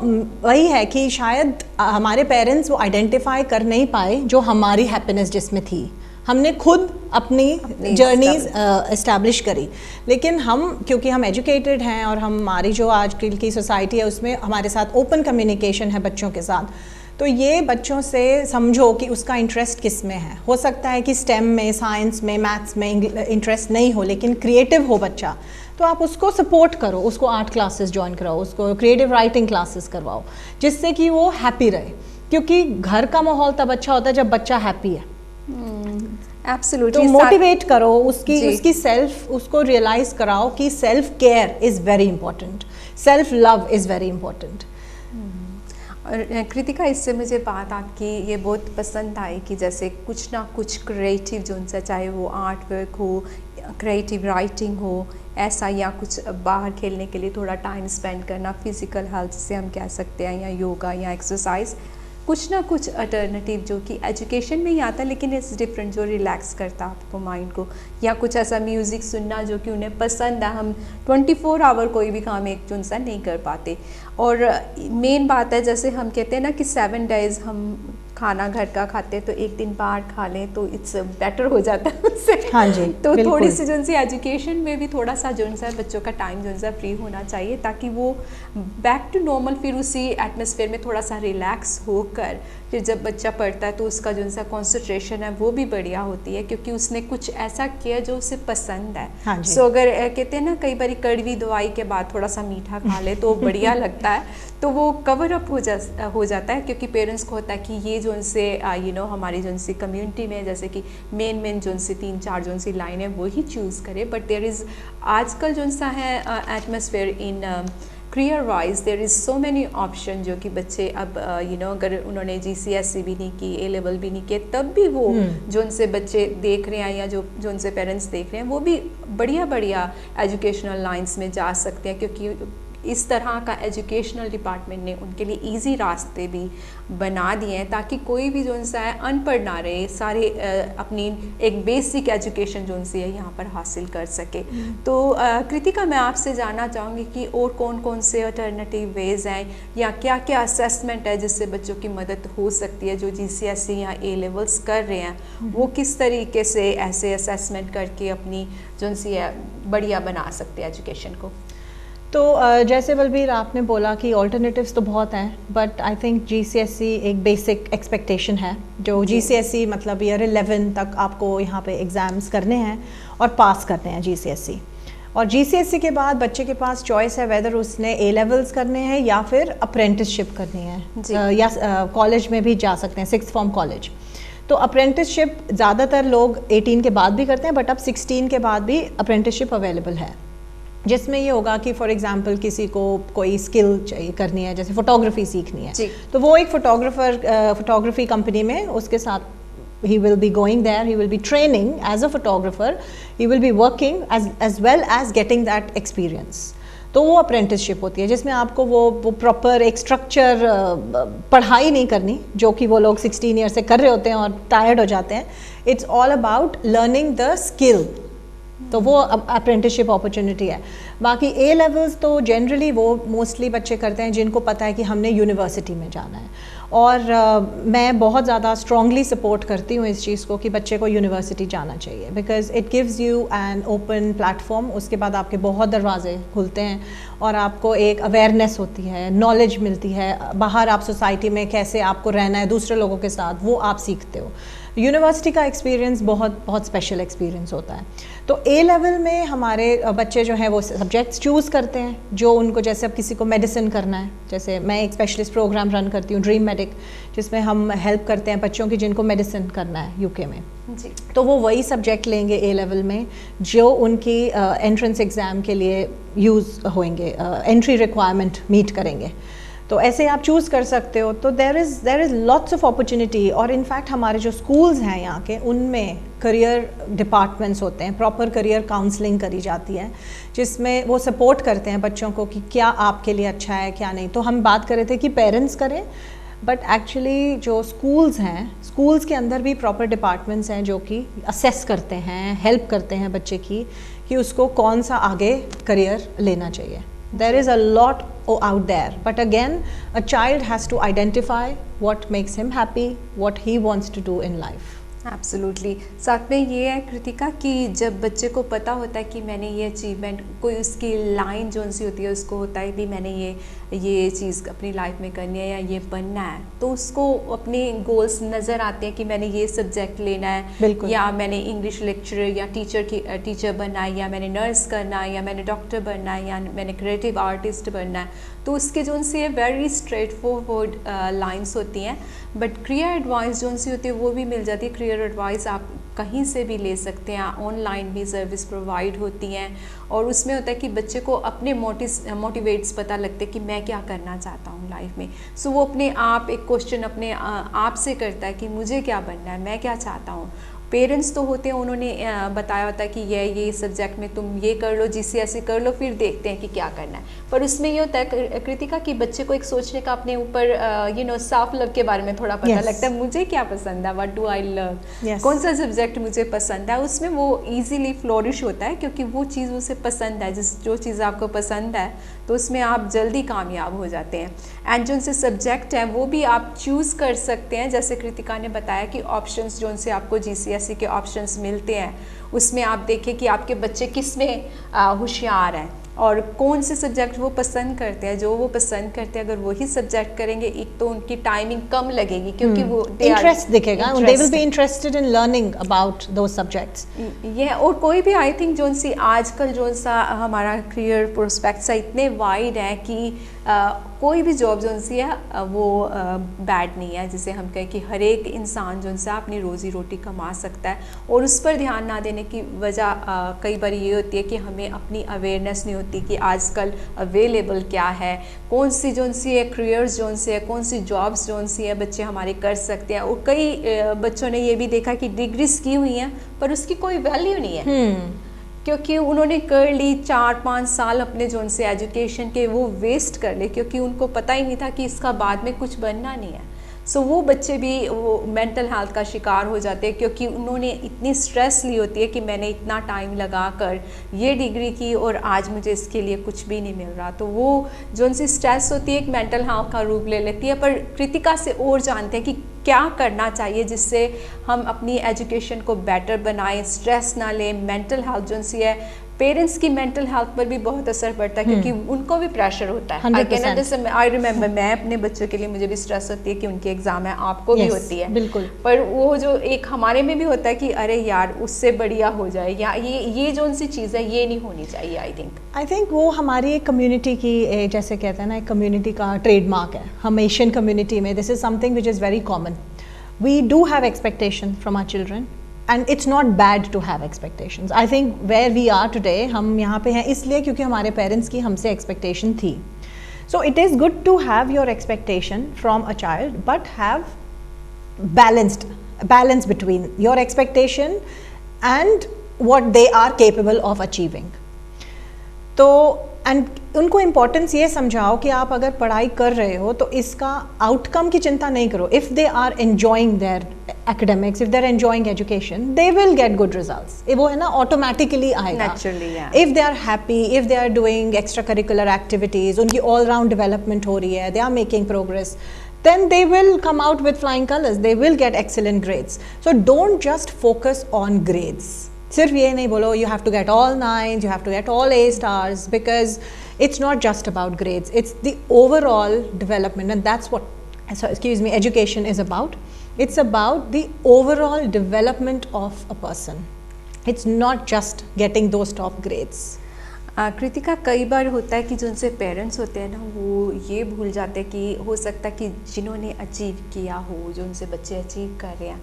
Speaker 2: वही है कि शायद हमारे parents वो identify कर नहीं पाए जो हमारी हैप्पीनेस जिसमें थी, हमने खुद अपनी जर्नीज इस्टेब्लिश करी। लेकिन हम क्योंकि हम एजुकेटेड हैं और हमारी जो आजकल की सोसाइटी है उसमें हमारे साथ ओपन कम्युनिकेशन है बच्चों के साथ, तो ये बच्चों से समझो कि उसका इंटरेस्ट किस में है। हो सकता है कि स्टेम में, साइंस में, मैथ्स में इंटरेस्ट नहीं हो लेकिन क्रिएटिव हो बच्चा, तो आप उसको सपोर्ट करो, उसको आर्ट क्लासेस ज्वाइन कराओ, उसको क्रिएटिव राइटिंग क्लासेस करवाओ, जिससे कि वो हैप्पी रहे, क्योंकि घर का माहौल तब अच्छा होता है जब बच्चा हैप्पी है।
Speaker 1: एब्सोल्युटली।
Speaker 2: तो मोटिवेट करो उसकी सेल्फ, उसको रियलाइज कराओ कि self care is very important, self love is very important.
Speaker 1: और कृतिका, इससे मुझे बात आपकी ये बहुत पसंद आई कि जैसे कुछ ना कुछ क्रिएटिव जो उनसे, चाहे वो आर्ट वर्क हो, क्रिएटिव राइटिंग हो, ऐसा, या कुछ बाहर खेलने के लिए थोड़ा टाइम स्पेंड करना, फिज़िकल हेल्थ से हम कह सकते हैं, या योगा या एक्सरसाइज, कुछ ना कुछ अल्टरनेटिव जो कि एजुकेशन में ही आता है लेकिन इट्स डिफरेंट, जो रिलैक्स करता है आपको माइंड को, या कुछ ऐसा म्यूज़िक सुनना जो कि उन्हें पसंद है। हम 24 आवर कोई भी काम एक जो सा नहीं कर पाते। और मेन बात है, जैसे हम कहते हैं ना कि 7 डेज़ हम खाना घर का खाते हैं, तो एक दिन बाहर खा लें तो इट्स बेटर हो जाता है उससे।
Speaker 2: हाँ जी,
Speaker 1: तो थोड़ी सी जो सी एजुकेशन में भी थोड़ा सा जो सा बच्चों का टाइम जो सा फ्री होना चाहिए, ताकि वो बैक टू नॉर्मल फिर उसी एटमॉस्फेयर में थोड़ा सा रिलैक्स होकर फिर जब बच्चा पढ़ता है तो उसका जो सा कॉन्सेंट्रेशन है वो भी बढ़िया होती है, क्योंकि उसने कुछ ऐसा किया जो उसे पसंद है।
Speaker 2: हाँ
Speaker 1: सो अगर कहते हैं ना कई बार कड़वी दवाई के बाद थोड़ा सा मीठा खा ले तो बढ़िया लगता है, तो वो कवर अप हो जाता है, क्योंकि पेरेंट्स को होता है कि ये जो उनसे हमारी जो उनसी कम्युनिटी में जैसे कि मेन जो उनसे 3-4 जो उनसी लाइन है वो ही चूज़ करे। बट देयर इज़ आजकल जो उनसा है atmosphere in career wise there is so many option, जो कि बच्चे अब अगर उन्होंने GCSE भी नहीं की, A लेवल भी नहीं किए, तब भी वो जो उनसे बच्चे देख रहे हैं या जो उनसे पेरेंट्स देख रहे हैं वो भी बढ़िया एजुकेशनल लाइंस में जा सकते हैं, क्योंकि इस तरह का एजुकेशनल डिपार्टमेंट ने उनके लिए इजी रास्ते भी बना दिए हैं, ताकि कोई भी जो उनसा है अनपढ़ ना रहे, सारे अपनी एक बेसिक एजुकेशन जो उनसे है यहाँ पर हासिल कर सके। तो कृतिका, मैं आपसे जानना चाहूँगी कि और कौन से अल्टरनेटिव वेज़ हैं या क्या असेसमेंट है जिससे बच्चों की मदद हो सकती है जो GCSE या A लेवल्स कर रहे हैं, वो किस तरीके से ऐसे असेसमेंट करके अपनी जो उनसी है बढ़िया बना सकते हैं एजुकेशन को?
Speaker 2: तो जैसे बलबीर आपने बोला कि ऑल्टरनेटिव्स तो बहुत हैं, बट आई थिंक GCSE एक बेसिक एक्सपेक्टेशन है। जो GCSE मतलब ईयर 11 तक आपको यहाँ पे एग्ज़ाम्स करने हैं और पास करने हैं GCSE। और GCSE के बाद बच्चे के पास चॉइस है वेदर उसने A लेवल्स करने हैं या फिर अप्रेंटिसशिप करनी है, या कॉलेज में भी जा सकते हैं, 6th फॉर्म कॉलेज। तो अप्रेंटिसशिप ज़्यादातर लोग 18 के बाद भी करते हैं, बट अब 16 के बाद भी अप्रेंटिसशिप अवेलेबल है, जिसमें ये होगा कि फॉर एग्जांपल किसी को कोई स्किल चाहिए करनी है, जैसे फोटोग्राफी सीखनी है, तो वो एक फोटोग्राफी कंपनी में उसके साथ he will be going there, he will be training as a photographer, he will be working as well as getting that experience। तो वो अप्रेंटिसशिप होती है जिसमें आपको वो प्रॉपर एक स्ट्रक्चर पढ़ाई नहीं करनी, जो कि वो लोग 16 ईयर से कर रहे होते हैं और टायर्ड हो जाते हैं। It's all about learning the skill, तो वो अप्रेंटिसशिप अपॉर्चुनिटी है। बाकी A लेवल्स तो जनरली वो मोस्टली बच्चे करते हैं जिनको पता है कि हमने यूनिवर्सिटी में जाना है, और मैं बहुत ज़्यादा स्ट्रांगली सपोर्ट करती हूँ इस चीज़ को कि बच्चे को यूनिवर्सिटी जाना चाहिए, because it gives you an open platform. उसके बाद आपके बहुत दरवाजे खुलते हैं और आपको एक अवेयरनेस होती है, नॉलेज मिलती है, बाहर आप सोसाइटी में कैसे आपको रहना है दूसरे लोगों के साथ, वो आप सीखते हो। यूनिवर्सिटी का एक्सपीरियंस बहुत स्पेशल एक्सपीरियंस होता है। तो A लेवल में हमारे बच्चे जो हैं वो सब्जेक्ट्स चूज़ करते हैं जो उनको, जैसे अब किसी को मेडिसिन करना है, जैसे मैं एक स्पेशलिस्ट प्रोग्राम रन करती हूँ ड्रीम मेडिक, जिसमें हम हेल्प करते हैं बच्चों की जिनको मेडिसिन करना है UK में जी। तो वो वही सब्जेक्ट लेंगे A लेवल में जो उनकी एंट्रेंस एग्ज़ाम के लिए यूज़ होंगे, एंट्री रिक्वायरमेंट मीट करेंगे। तो ऐसे आप चूज़ कर सकते हो। तो there is lots of opportunity. और इनफैक्ट हमारे जो स्कूल्स हैं यहाँ के, उनमें करियर डिपार्टमेंट्स होते हैं, प्रॉपर करियर काउंसलिंग करी जाती है, जिसमें वो सपोर्ट करते हैं बच्चों को कि क्या आपके लिए अच्छा है क्या नहीं। तो हम बात कर रहे थे कि पेरेंट्स करें, बट एक्चुअली जो स्कूल्स हैं, स्कूल्स के अंदर भी प्रॉपर डिपार्टमेंट्स हैं जो कि असेस करते हैं, हेल्प करते हैं बच्चे की कि उसको कौन सा आगे करियर लेना चाहिए। There is a lot out there, but again, a child has to identify what makes him happy, what he wants to do in life.
Speaker 1: Absolutely. साथ में ये है कृतिका कि जब बच्चे को पता होता है कि मैंने ये अचीवमेंट, कोई उसकी लाइन जो सी होती है, उसको होता है भी मैंने ये चीज़ अपनी लाइफ में करनी है या ये बनना है, तो उसको अपने गोल्स नज़र आते हैं कि मैंने ये सब्जेक्ट लेना है, या मैंने इंग्लिश लेक्चरर या टीचर बनना है, या मैंने नर्स करना है, या मैंने डॉक्टर बनना है, या मैंने क्रिएटिव आर्टिस्ट बनना है। तो उसके जो सी वेरी स्ट्रेट फॉरवर्ड लाइन्स होती हैं। बट करियर एडवाइस जो सी होती है वो भी मिल जाती है। करियर एडवाइस आप कहीं से भी ले सकते हैं, ऑनलाइन भी सर्विस प्रोवाइड होती हैं, और उसमें होता है कि बच्चे को अपने मोटिवेट्स पता लगते हैं कि मैं क्या करना चाहता हूँ लाइफ में। सो वो अपने आप एक क्वेश्चन अपने आप से करता है कि मुझे क्या बनना है, मैं क्या चाहता हूँ। पेरेंट्स तो होते हैं, उन्होंने बताया होता है कि ये सब्जेक्ट में तुम ये कर लो, GCSE कर लो, फिर देखते हैं कि क्या करना है। पर उसमें ये होता है कृतिका कि बच्चे को एक सोचने का अपने ऊपर सेल्फ लव के बारे में थोड़ा पता लगता है, मुझे क्या पसंद है, व्हाट डू आई लव, कौन सा सब्जेक्ट मुझे पसंद है। उसमें वो ईजीली फ्लोरिश होता है क्योंकि वो चीज़ उसे पसंद है। जो चीज़ आपको पसंद है तो उसमें आप जल्दी कामयाब हो जाते हैं। एंड जो से सब्जेक्ट हैं वो भी आप चूज़ कर सकते हैं। जैसे कृतिका ने बताया कि ऑप्शंस जो से आपको GCSE के ऑप्शंस मिलते हैं, उसमें आप देखें कि आपके बच्चे किस में होशियार हैं और कौन से सब्जेक्ट वो पसंद करते हैं। जो वो पसंद करते हैं अगर वही सब्जेक्ट करेंगे, एक तो उनकी टाइमिंग कम लगेगी क्योंकि वो
Speaker 2: इंटरेस्ट दिखेगा, they will be interested in learning about those subjects।
Speaker 1: ये और कोई भी आई थिंक जो सी आजकल जो सा हमारा करियर प्रोस्पेक्ट्स इतने वाइड है कि कोई भी जॉब जो सी है वो बैड नहीं है। जिसे हम कहें कि हर एक इंसान जो सा अपनी रोज़ी रोटी कमा सकता है, और उस पर ध्यान ना देने की वजह कई बार ये होती है कि हमें अपनी अवेयरनेस नहीं होती कि आजकल अवेलेबल क्या है, कौन सी जो सी है करियर्स जो सी है, कौन सी जॉब्स जो सी है बच्चे हमारे कर सकते हैं। और कई बच्चों ने ये भी देखा कि डिग्रीज की हुई हैं पर उसकी कोई वैल्यू नहीं है क्योंकि उन्होंने कर ली 4-5 साल अपने जो से एजुकेशन के वो वेस्ट कर ले क्योंकि उनको पता ही नहीं था कि इसका बाद में कुछ बनना नहीं है। सो वो बच्चे भी वो मेंटल हेल्थ का शिकार हो जाते हैं क्योंकि उन्होंने इतनी स्ट्रेस ली होती है कि मैंने इतना टाइम लगा कर ये डिग्री की और आज मुझे इसके लिए कुछ भी नहीं मिल रहा। तो वो जो उनसी स्ट्रेस होती है एक मेंटल हेल्थ का रूप ले लेती है। पर कृतिका से और जानते हैं कि क्या करना चाहिए जिससे हम अपनी एजुकेशन को बेटर बनाएं, स्ट्रेस ना लें। मेंटल हेल्थ जो सी है, पेरेंट्स की मेंटल हेल्थ पर भी बहुत असर पड़ता है क्योंकि उनको भी प्रेशर होता है। आई रिमेम्बर मैं अपने बच्चों के लिए मुझे भी स्ट्रेस होती है कि उनके एग्जाम है, आपको भी होती है
Speaker 2: बिल्कुल।
Speaker 1: पर वो जो एक हमारे में भी होता है कि अरे यार उससे बढ़िया हो जाए, या ये जो उनसी चीज़ है ये नहीं होनी चाहिए। आई थिंक
Speaker 2: वो हमारी एक कम्युनिटी की, जैसे कहते हैं ना, एक कम्युनिटी का ट्रेडमार्क है। हम एशियन कम्युनिटी में this is something which is very common. We do have expectation from our children and it's not bad to have expectations. I think where we are today, हम यहाँ पे हैं इसलिए क्योंकि हमारे parents की हमसे expectation थी। So it is good to have your expectation from a child, but have balance between your expectation and what they are capable of achieving. तो एंड उनको इम्पोर्टेंस ये समझाओ कि आप अगर पढ़ाई कर रहे हो तो इसका आउटकम की चिंता नहीं करो। If they are enjoying their academics, if they're enjoying education, they will get good results. वो है ना automatically आएगा
Speaker 1: naturally, yeah.
Speaker 2: If they are happy, if they are doing extracurricular activities, उनकी all round development हो रही है, they are making progress, then they will come out with flying colors, they will get excellent grades. So don't just focus on grades. सिर्फ ये नहीं बोलो you have to get all 9s, you have to get all A stars, because it's not just about grades, it's the overall development, and that's what, education is about. It's about the overall development of a person. It's not just getting those top grades.
Speaker 1: Kritika, कई बार होता है कि जो उनसे parents होते हैं ना वो ये भूल जाते हैं कि हो सकता है कि जिन्होंने अचीव किया हो, जो उनसे बच्चे अचीव कर रहे हैं,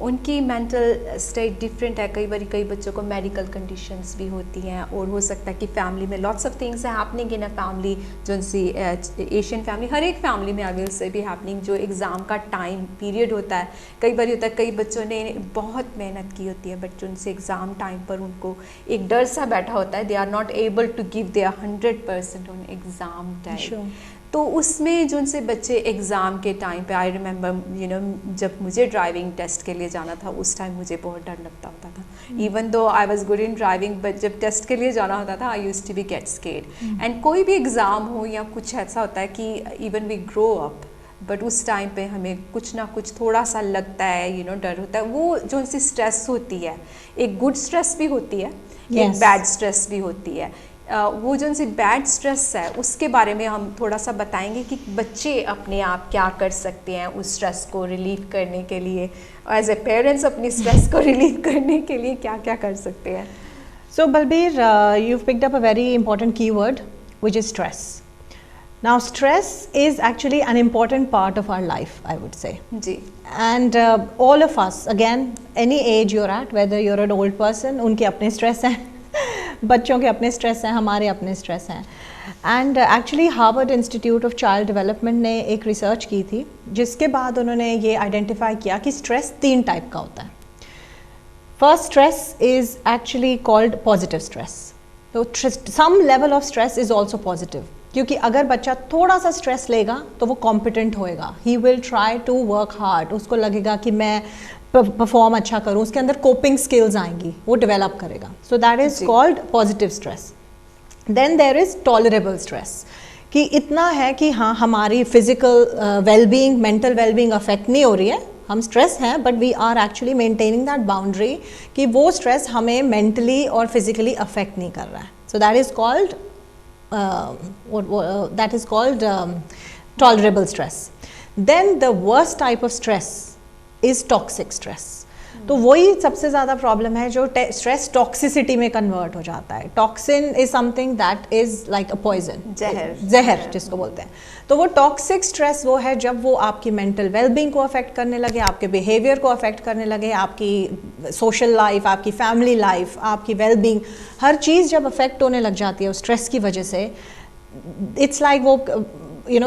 Speaker 1: उनकी मेंटल स्टेट डिफरेंट है। कई बच्चों को मेडिकल कंडीशंस भी होती हैं, और हो सकता है कि फैमिली में लॉट्स ऑफ थिंग्स है हैपनिंग इन अ फैमिली, जो सी एशियन फैमिली, हर एक फैमिली में आई विल से भी हैपनिंग। जो एग्ज़ाम का टाइम पीरियड होता है, कई बार होता है कई बच्चों ने बहुत मेहनत की होती है, बट जो उनसे एग्ज़ाम टाइम पर उनको एक डर सा बैठा होता है, they are not able to give their 100% on exam time. तो उसमें जो उनसे बच्चे एग्ज़ाम के टाइम पे, आई रिमेंबर जब मुझे ड्राइविंग टेस्ट के लिए जाना था, उस टाइम मुझे बहुत डर लगता होता था। Even though I was good in driving, but जब टेस्ट के लिए जाना होता था, I used to be get scared. And कोई भी एग्ज़ाम हो या कुछ ऐसा होता है कि even we grow up, but उस टाइम पे हमें कुछ ना कुछ थोड़ा सा लगता है, डर होता है। वो जो उनसी स्ट्रेस होती है, एक गुड स्ट्रेस भी होती है, एक बैड स्ट्रेस भी होती है। वो जो उनसे बैड स्ट्रेस है, उसके बारे में हम थोड़ा सा बताएंगे कि बच्चे अपने आप क्या कर सकते हैं उस स्ट्रेस को रिलीव करने के लिए, एज ए पेरेंट्स अपनी स्ट्रेस को रिलीव करने के लिए क्या क्या कर सकते हैं।
Speaker 2: So Balbir, you've picked up a very important keyword, which is stress. Now stress is actually an important part of our life, I would say.
Speaker 1: Ji.
Speaker 2: And all of us, again, any age you're at, whether you're an old person, उनके अपने stress हैं, बच्चों के अपने stress हैं, हमारे अपने stress हैं। And actually Harvard institute of child development ने एक रिसर्च की थी, जिसके बाद उन्होंने ये आइडेंटिफाई किया कि स्ट्रेस 3 टाइप का होता है। First stress is actually called positive stress. तो some level of stress is also positive, क्योंकि अगर बच्चा थोड़ा सा स्ट्रेस लेगा तो वो कॉम्पिटेंट होएगा, he will try to work hard, उसको लगेगा कि मैं परफॉर्म अच्छा करूँ, उसके अंदर कोपिंग स्किल्स आएंगी, वो डेवलप करेगा। So that is called positive stress. Then there is tolerable stress, कि इतना है कि हाँ हमारी physical wellbeing, mental wellbeing affect नहीं हो रही है, हम स्ट्रेस हैं, but we are actually maintaining that boundary कि वो स्ट्रेस हमें मेंटली और फिजिकली अफेक्ट नहीं कर रहा है। सो that is called tolerable stress. Then the worst type of stress is toxic stress. तो वही सबसे ज़्यादा प्रॉब्लम है जो स्ट्रेस टॉक्सिसिटी में कन्वर्ट हो जाता है। Toxin is something that is like a poison, जहर जिसको बोलते हैं। तो वो टॉक्सिक स्ट्रेस वो है जब वो आपकी मेंटल वेलबींग को अफेक्ट करने लगे, आपके बिहेवियर को अफेक्ट करने लगे, आपकी सोशल लाइफ, आपकी फैमिली लाइफ, आपकी वेलबींग, हर चीज़ जब अफेक्ट होने लग जाती है उस स्ट्रेस की वजह से, इट्स लाइक वो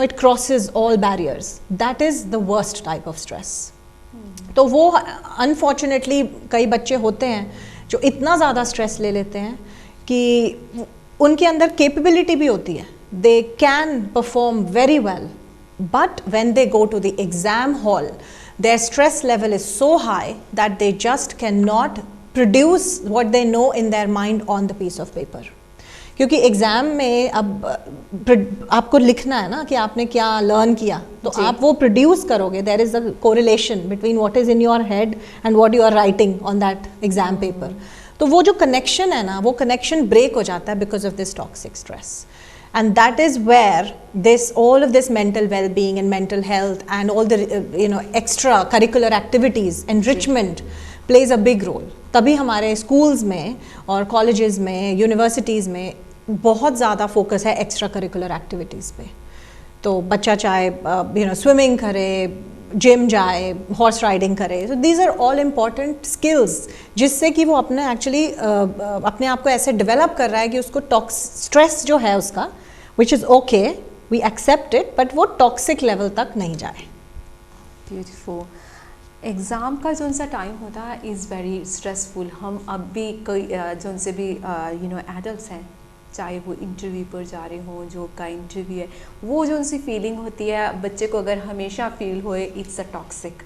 Speaker 2: it crosses all barriers. That is the worst type of stress. तो वो अनफॉर्चुनेटली कई बच्चे होते हैं जो इतना ज़्यादा स्ट्रेस ले लेते हैं कि उनके अंदर कैपेबिलिटी भी होती है, they can perform very well, but when they go to the exam hall their stress level is so high that they just cannot produce what they know in their mind on the piece of paper. क्योंकि exam में अब आपको लिखना है ना कि आपने क्या लर्न किया, तो आप वो प्रोड्यूस करोगे। There is a correlation between what is in your head and what you are writing on that exam paper. तो वो जो कनेक्शन है ना, वो कनेक्शन ब्रेक हो जाता है because of this toxic stress. And that is where all of this mental well-being and mental health and all the extra curricular activities, enrichment plays a big role. तभी हमारे schools में और colleges में, universities में बहुत ज़्यादा focus है extra curricular activities पे। तो बच्चा चाहे swimming करे, जिम जाए, हॉर्स राइडिंग करे, so these are all important skills जिससे कि वो अपने एक्चुअली अपने आप को ऐसे डेवलप कर रहा है कि उसको स्ट्रेस जो है उसका, which is okay, we accept it, but वो टॉक्सिक लेवल तक नहीं जाए।
Speaker 1: ब्यूटीफुल। एग्ज़ाम का जो सा टाइम होता है इज़ वेरी स्ट्रेसफुल। हम अब भी कोई जो उनसे भी एडल्ट हैं, चाहे वो इंटरव्यू पर जा रहे हों, जॉब का इंटरव्यू है, वो जो उनसी फीलिंग होती है बच्चे को अगर हमेशा फील होए इट्स अ टॉक्सिक,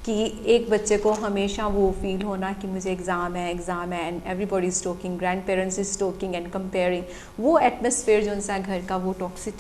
Speaker 1: कि एक बच्चे को हमेशा वो फील होना कि मुझे एग्ज़ाम है and everybody is talking, grand parents is talking and comparing, वो एटमॉस्फेयर जो उनसा घर का वो टॉक्सिक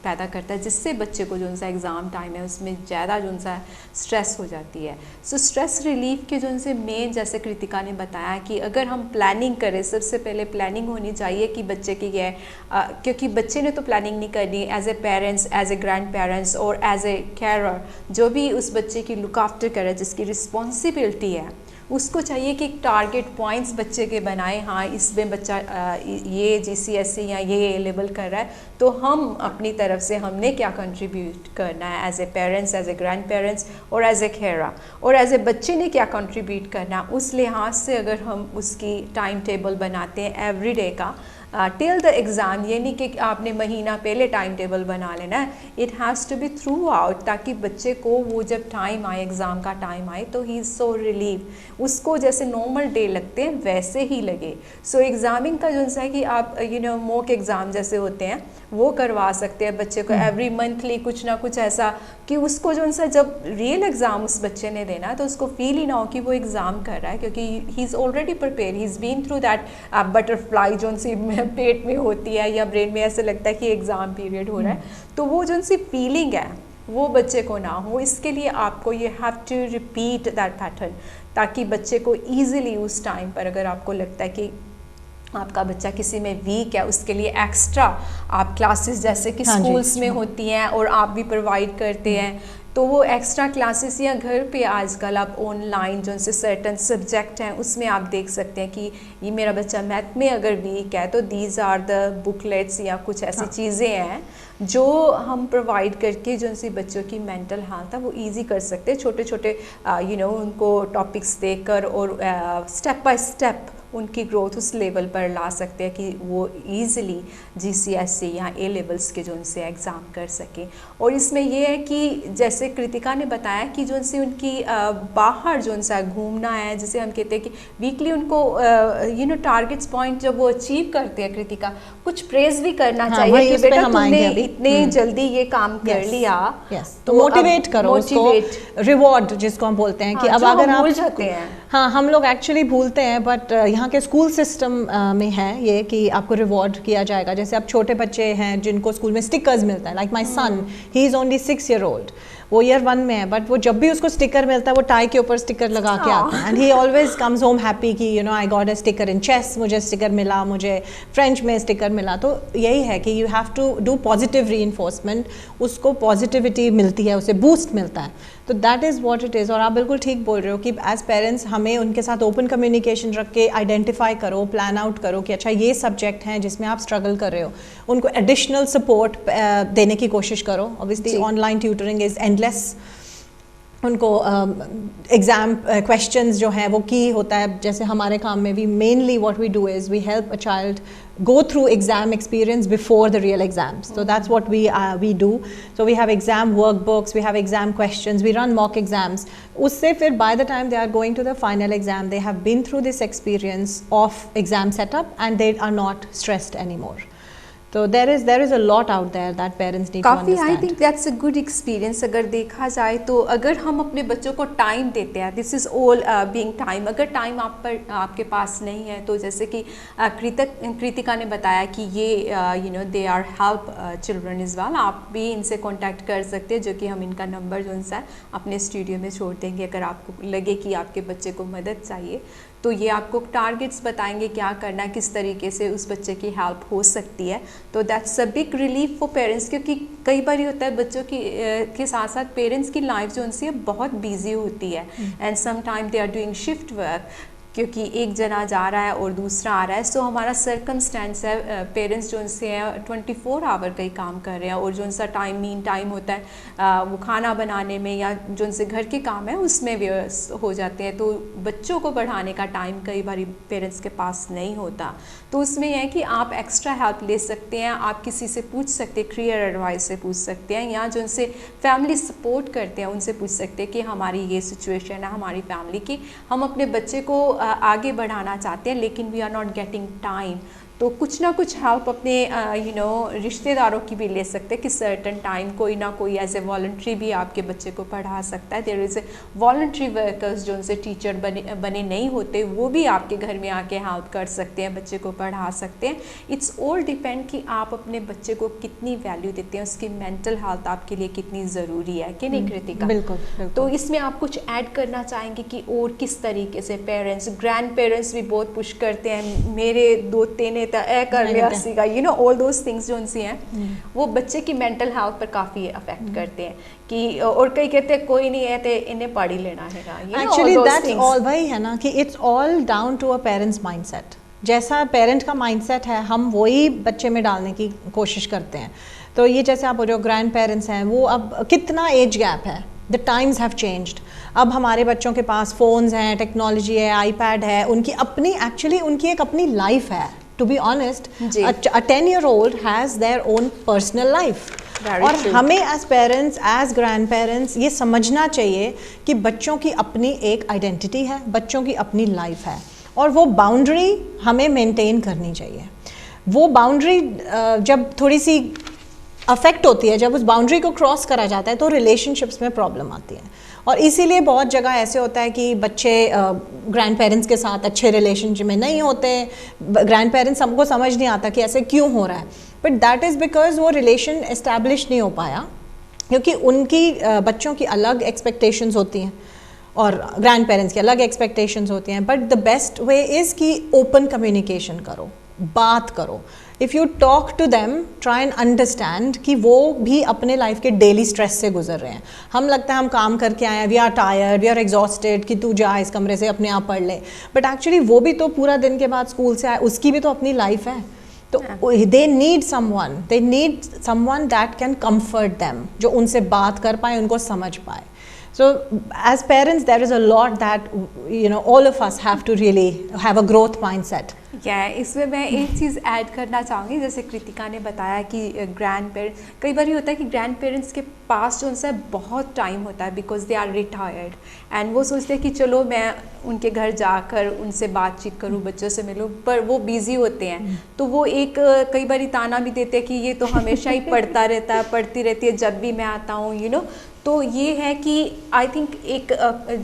Speaker 1: पैदा करता है, जिससे बच्चे को जो उनसा एग्ज़ाम टाइम है उसमें ज़्यादा जो उनसा स्ट्रेस हो जाती है। सो स्ट्रेस रिलीफ के जो उनसे मेन, जैसे कृतिका ने बताया कि अगर हम प्लानिंग करें, सबसे पहले प्लानिंग होनी चाहिए कि बच्चे की ये क्योंकि बच्चे ने तो प्लानिंग नहीं करनी, as a parents, as a grandparents और एज ए केयरर, जो भी उस बच्चे की लुक आफ्टर करे, जिसकी रिस्पॉन्सिबिलिटी है, उसको चाहिए कि टारगेट पॉइंट्स बच्चे के बनाए, हाँ इसमें बच्चा ये GCSE या ये लेवल कर रहा है, तो हम अपनी तरफ से हमने क्या कंट्रीब्यूट करना है as a parents, as a grandparents और एज ए केयरर, और एज ए बच्चे ने क्या कंट्रीब्यूट करना, उस लिहाज से अगर हम उसकी टाइम टेबल बनाते हैं एवरी डे का टिल द एग्ज़ाम, ये नहीं कि आपने महीना पहले टाइम टेबल बना लेना, it has to be throughout, ताकि बच्चे को वो जब टाइम आए, एग्ज़ाम का टाइम आए, तो ही इज़ सो रिलीव, उसको जैसे नॉर्मल डे लगते हैं वैसे ही लगे। सो एग्ज़ामिंग का जो सा है कि आप मॉक एग्ज़ाम जैसे होते हैं वो करवा सकते हैं बच्चे को एवरी मंथली, कुछ ना कुछ ऐसा कि उसको जो सा जब रियल एग्ज़ाम उस बच्चे ने देना तो उसको फील ही ना हो कि वो एग्ज़ाम कर रहा है, क्योंकि he is already prepare, he is been through that butterfly जो सी पेट में होती है या ब्रेन में ऐसे लगता है कि एग्ज़ाम पीरियड हो रहा है, तो वो जो सी फीलिंग है वो बच्चे को ना हो। इसके लिए आपको ये have to repeat that pattern, ताकि बच्चे को ईजिली उस टाइम पर, अगर आपको लगता है कि आपका बच्चा किसी में वीक है, उसके लिए एक्स्ट्रा आप क्लासेस जैसे कि स्कूल्स में होती हैं और आप भी प्रोवाइड करते हैं, तो वो एक्स्ट्रा क्लासेस या घर पे आजकल आप ऑनलाइन जो से सर्टन सब्जेक्ट हैं उसमें आप देख सकते हैं कि ये मेरा बच्चा मैथ में अगर वीक है तो दीज आर द बुकलेट्स या कुछ ऐसी चीज़ें हैं जो हम प्रोवाइड करके जो सी बच्चों की मेंटल हेल्थ है वो इजी कर सकते हैं, छोटे छोटे उनको टॉपिक्स देकर और स्टेप बाय स्टेप उनकी ग्रोथ उस लेवल पर ला सकते हैं कि वो ईज़िली GCSE या A लेवल्स के जो उनसे एग्ज़ाम कर सकें। और इसमें ये है कि जैसे कृतिका ने बताया कि जो उनसे उनकी बाहर जो उनसा घूमना है, जिसे हम कहते हैं कि वीकली उनको टारगेट्स पॉइंट जब वो अचीव करते हैं, कृतिका कुछ प्रेज भी करना चाहिए कि बेटा तुमने इतने जल्दी ये काम कर लिया,
Speaker 2: तो मोटिवेट करो उसको, रिवॉर्ड जिसको हम बोलते हैं कि अब अगर आप भूल जाते हैं, हाँ हम लोग एक्चुअली भूलते हैं, बट यहाँ के स्कूल सिस्टम में है ये कि आपको रिवॉर्ड किया जाएगा। जैसे अब छोटे बच्चे हैं जिनको स्कूल में स्टिकर्स मिलता है, like my son, he is only 6 year old, वो ईयर 1 में है, बट वो जब भी उसको स्टिकर मिलता है वो टाई के ऊपर स्टिकर लगा के आता है, and he always comes home happy कि I got a sticker in chess, मुझे स्टिकर मिला, मुझे फ्रेंच में स्टिकर मिला। तो यही है कि you have to do positive reinforcement, उसको पॉजिटिविटी मिलती है, उसे बूस्ट मिलता है, तो that is what it is. और आप बिल्कुल ठीक बोल रहे हो कि एज पेरेंट्स हमें उनके साथ ओपन कम्युनिकेशन रख के आइडेंटिफाई करो, प्लान आउट करो कि अच्छा ये सब्जेक्ट हैं जिसमें आप स्ट्रगल कर रहे हो, उनको एडिशनल सपोर्ट देने की कोशिश करो। Obviously online tutoring is endless, उनको एग्ज़ाम क्वेश्चंस जो हैं वो की होता है। जैसे हमारे काम में भी mainly what we do is we help a child go through exam experience before the real exams. So that's what we do. So we have exam workbooks, we have exam questions, we run mock exams. Usse fir by the time they are going to the final exam, they have been through this experience of exam setup and they are not stressed anymore. So there is a lot out there that parents need to understand.
Speaker 1: I think that's a good experience. अगर देखा जाए तो अगर हम अपने बच्चों को time देते हैं, this is all being time. अगर टाइम आपके पास नहीं है तो जैसे कि कृतिका ने बताया कि ये they are help children as well, आप भी इनसे कांटेक्ट कर सकते हैं, जो कि हम इनका नंबर जो है अपने स्टूडियो में छोड़ देंगे। अगर आपको लगे कि आपके बच्चे को मदद चाहिए तो ये आपको टारगेट्स बताएंगे क्या करना है, किस तरीके से उस बच्चे की हेल्प हो सकती है। तो that's a big relief for parents, क्योंकि कई बार होता है बच्चों की के साथ साथ पेरेंट्स की लाइफ जो उनसे बहुत बिजी होती है, and some time they are doing shift work, क्योंकि एक जना जा रहा है और दूसरा आ रहा है। सो हमारा सर्कमस्टेंस है, पेरेंट्स जो उनसे है 24 आवर का ही काम कर रहे हैं, और जो उनका मीन टाइम होता है वो खाना बनाने में या जो उनसे घर के काम है उसमें व्यस्त हो जाते हैं। तो बच्चों को पढ़ाने का टाइम कई बार पेरेंट्स के पास नहीं होता। तो उसमें यह है कि आप एक्स्ट्रा हेल्प ले सकते हैं, आप किसी से पूछ सकते हैं, करियर एडवाइस से पूछ सकते हैं, या जो उनसे फैमिली सपोर्ट करते हैं उनसे पूछ सकते हैं कि हमारी ये सिचुएशन है हमारी फैमिली की, हम अपने बच्चे को आगे बढ़ाना चाहते हैं लेकिन we are not getting time. तो कुछ ना कुछ हेल्प अपने रिश्तेदारों की भी ले सकते हैं कि सर्टन टाइम कोई ना कोई एज ए वॉलंटरी भी आपके बच्चे को पढ़ा सकता है। There is a voluntary workers जो उनसे टीचर बने नहीं होते, वो भी आपके घर में आके हेल्प कर सकते हैं, बच्चे को पढ़ा सकते हैं। इट्स ऑल डिपेंड कि आप अपने बच्चे को कितनी वैल्यू देते हैं, उसकी मेंटल हेल्थ आपके लिए कितनी ज़रूरी है कि नहीं कृतिका?
Speaker 2: बिल्कुल।
Speaker 1: तो इसमें आप कुछ ऐड करना चाहेंगे कि और किस तरीके से पेरेंट्स, ग्रैंड पेरेंट्स भी बहुत पुश करते हैं, मेरे दोते ने तो ए कर लिया सीगा, you know all those things जो उनसे हैं वो बच्चे की मेंटल हेल्थ पर काफ़ी अफेक्ट करते हैं कि, और कई कहते हैं कोई नहीं है तो इन्हें पढ़ ही लेना है।
Speaker 2: एक्चुअली दैट्स ऑल, वही है ना कि it's all down to a parents mindset. जैसा पेरेंट का माइंडसेट है हम वही बच्चे में डालने की कोशिश करते हैं। तो ये जैसे आप जो ग्रैंड पेरेंट्स हैं वो अब कितना एज गैप है, द टाइम्स हैव चेंज्ड। अब हमारे बच्चों के पास फ़ोन्स हैं, टेक्नोलॉजी है, आईपैड है, उनकी अपनी एक्चुअली उनकी एक अपनी लाइफ है। To be honest, a 10-year-old has their own personal life. और हमें as parents, as grandparents ये समझना चाहिए कि बच्चों की अपनी एक आइडेंटिटी है, बच्चों की अपनी लाइफ है, और वो बाउंड्री हमें मेंटेन करनी चाहिए। वो बाउंड्री जब थोड़ी सी अफेक्ट होती है, जब उस बाउंड्री को क्रॉस करा जाता है तो रिलेशनशिप्स में प्रॉब्लम आती है। और इसीलिए बहुत जगह ऐसे होता है कि बच्चे ग्रैंड पेरेंट्स के साथ अच्छे रिलेशनशिप में नहीं होते, ग्रैंड पेरेंट्स हमको समझ नहीं आता कि ऐसे क्यों हो रहा है, बट दैट इज़ बिकॉज वो रिलेशन इस्टेब्लिश नहीं हो पाया, क्योंकि उनकी बच्चों की अलग एक्सपेक्टेशंस होती हैं और ग्रैंड पेरेंट्स की अलग एक्सपेक्टेशंस होती हैं। But the best way is कि ओपन कम्युनिकेशन करो, बात करो। If you talk to them, try and understand कि वो भी अपने लाइफ के डेली स्ट्रेस से गुजर रहे हैं। हम लगता है हम काम करके आए हैं, we are tired, we are exhausted, कि तू जा इस कमरे से अपने आप पढ़ ले, बट एक्चुअली वो भी तो पूरा दिन के बाद स्कूल से आए, उसकी भी तो अपनी लाइफ है। तो they need someone that can comfort them, जो उनसे बात कर पाए, उनको समझ पाए। So as parents there is a lot that all of us have to really have a growth mindset.
Speaker 1: इसमें मैं एक चीज़ ऐड करना चाहूँगी, जैसे कृतिका ने बताया कि ग्रैंड पेरेंट्स, कई बार ये होता है कि ग्रैंड पेरेंट्स के पास जो उनसे बहुत टाइम होता है because they are retired, and वो सोचते हैं कि चलो मैं उनके घर जाकर उनसे बातचीत करूँ, बच्चों से मिलूँ, पर वो बिज़ी होते हैं। तो वो एक कई बार ताना भी देते हैं कि ये तो हमेशा ही पढ़ता रहता है, पढ़ती रहती है जब भी मैं आता हूँ, तो ये है कि आई थिंक एक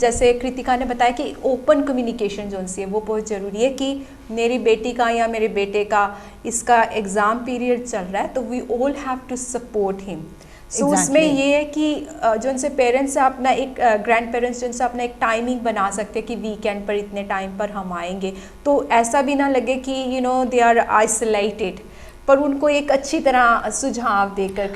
Speaker 1: जैसे कृतिका ने बताया कि ओपन कम्युनिकेशन जो उनसे है वो बहुत ज़रूरी है कि मेरी बेटी का या मेरे बेटे का इसका एग्ज़ाम पीरियड चल रहा है तो we all have to support him. So उसमें ये है कि जो उनसे पेरेंट्स अपना एक ग्रैंड पेरेंट्स जो उनसे अपना एक टाइमिंग बना सकते हैं कि वीकेंड पर इतने टाइम पर हम आएंगे, तो ऐसा भी ना लगे कि दे आर आइसोलेटेड, पर उनको एक अच्छी तरह सुझाव देकर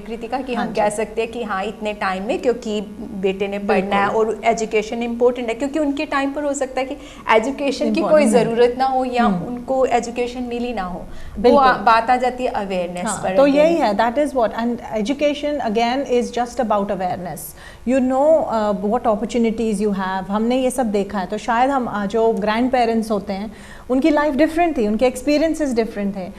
Speaker 1: कृतिका कि हम कह सकते हैं कि हाँ इतने टाइम में, क्योंकि बेटे ने पढ़ना है और एजुकेशन इम्पोर्टेंट है, क्योंकि उनके टाइम पर हो सकता है कि एजुकेशन की कोई ज़रूरत ना हो या उनको एजुकेशन मिली ना हो, वो बात आ जाती है अवेयरनेस पर।
Speaker 2: तो यही है, that is what, and education again is just about awareness, what opportunities you have. हमने ये सब देखा है, तो शायद हम जो ग्रैंड पेरेंट्स होते हैं उनकी लाइफ डिफरेंट थी, उनके एक्सपीरियंसेस डिफरेंट थे,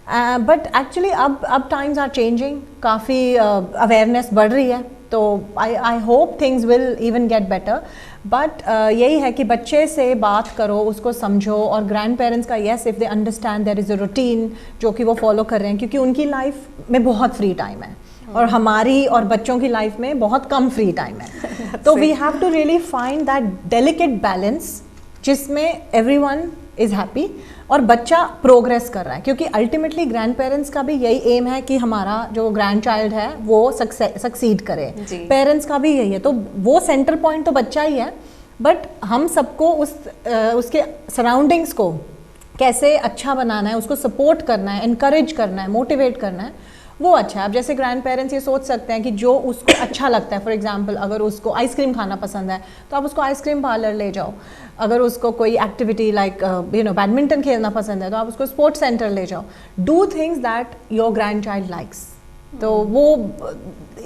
Speaker 2: बट एक्चुअली अब टाइम्स आर चेंजिंग, काफ़ी अवेयरनेस बढ़ रही है, तो I hope things will even get better. But यही है कि बच्चे से बात करो, उसको समझो, और ग्रैंड पेरेंट्स का yes, if they understand there is a routine जो कि वो फॉलो कर रहे हैं, क्योंकि उनकी लाइफ में बहुत फ्री टाइम है और हमारी और बच्चों की लाइफ में बहुत कम फ्री टाइम है। तो we have to really find that delicate balance जिसमें एवरीवन इज़ हैप्पी और बच्चा प्रोग्रेस कर रहा है, क्योंकि अल्टीमेटली ग्रैंड पेरेंट्स का भी यही एम है कि हमारा जो ग्रैंड चाइल्ड है वो सक्सीड करे, पेरेंट्स का भी यही है। तो वो सेंटर पॉइंट तो बच्चा ही है, बट हम सबको उसके सराउंडिंग्स को कैसे अच्छा बनाना है, उसको सपोर्ट करना है, इनकरेज करना है, मोटिवेट करना है, वो अच्छा है। अब जैसे ग्रैंड पेरेंट्स ये सोच सकते हैं कि जो उसको अच्छा लगता है, फॉर एग्जांपल अगर उसको आइसक्रीम खाना पसंद है तो आप उसको आइसक्रीम पार्लर ले जाओ, अगर उसको कोई एक्टिविटी लाइक बैडमिंटन खेलना पसंद है तो आप उसको स्पोर्ट्स सेंटर ले जाओ, do things that your grand child likes. तो वो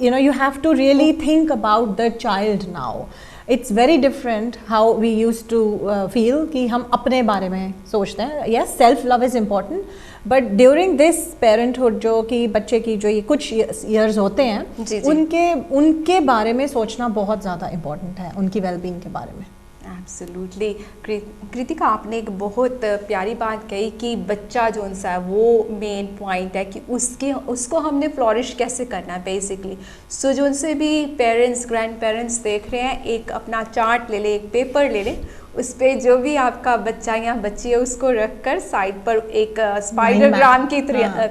Speaker 2: you have to really think about the child now. It's very different how we used to feel कि हम अपने बारे में सोचते हैं. Yes, self love is important, but during this parenthood जो कि बच्चे की जो ये कुछ years होते हैं, उनके बारे में सोचना बहुत ज़्यादा important है, उनकी well-being के बारे में.
Speaker 1: एब्सोल्युटली. कृतिका, आपने एक बहुत प्यारी बात कही कि बच्चा जो सा है वो मेन पॉइंट है कि उसको हमने फ्लॉरिश कैसे करना है बेसिकली. सो जो उनसे भी पेरेंट्स ग्रैंड पेरेंट्स देख रहे हैं, एक अपना चार्ट ले लें, एक पेपर ले लें, उस पर जो भी आपका बच्चा या बच्ची है उसको रख कर साइड पर एक स्पाइडरग्राम की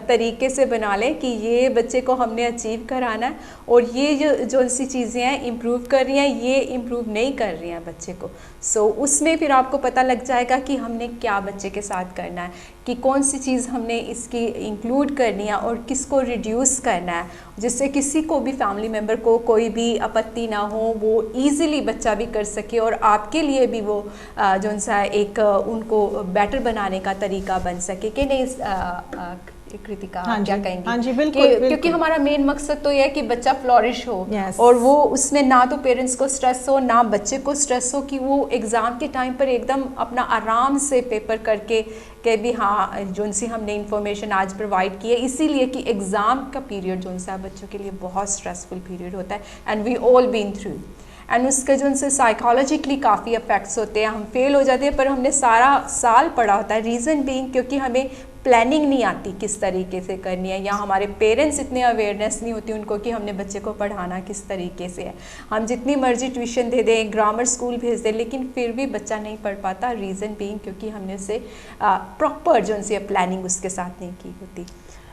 Speaker 1: तरीके से बना लें कि ये बच्चे को हमने अचीव कराना है और ये जो सी चीज़ें हैं इम्प्रूव कर रही हैं, ये इम्प्रूव नहीं कर रही हैं बच्चे को. सो उसमें फिर आपको पता लग जाएगा कि हमने क्या बच्चे के साथ करना है, कि कौन सी चीज़ हमने इसकी इंक्लूड करनी है और किसको रिड्यूस करना है, जिससे किसी को भी फैमिली मेम्बर को कोई भी आपत्ति ना हो, वो इजीली बच्चा भी कर सके और आपके लिए भी वो जो सा एक उनको बेटर बनाने का तरीका बन सके कि नहीं। कृतिका
Speaker 2: हाँ
Speaker 1: क्या कहेंगे?
Speaker 2: हाँ जी, बिल्कुल, बिल्कुल।
Speaker 1: क्योंकि हमारा मेन मकसद तो यह है कि बच्चा फ्लॉरिश हो,
Speaker 2: yes.
Speaker 1: और वो उसमें ना तो पेरेंट्स को स्ट्रेस हो ना बच्चे को स्ट्रेस हो, कि वो एग्ज़ाम के टाइम पर एकदम अपना आराम से पेपर करके कि भी हाँ जो सी हमने इंफॉर्मेशन आज प्रोवाइड की है, इसीलिए कि एग्ज़ाम का पीरियड जो सा बच्चों के लिए बहुत स्ट्रेसफुल पीरियड होता है and we all been through, and उसके जो उनसे साइकोलॉजिकली काफ़ी अफेक्ट्स होते हैं। हम फेल हो जाते हैं पर हमने सारा साल पढ़ा होता है, रीज़न बीइंग क्योंकि हमें प्लानिंग नहीं आती किस तरीके से करनी है, या हमारे पेरेंट्स इतने अवेयरनेस नहीं होती उनको कि हमने बच्चे को पढ़ाना किस तरीके से है। हम जितनी मर्जी ट्यूशन दे दें, ग्रामर स्कूल भेज दें, लेकिन फिर भी बच्चा नहीं पढ़ पाता, रीज़न बीइंग क्योंकि हमने उसे प्रॉपर जो उनसे प्लानिंग उसके साथ नहीं की होती।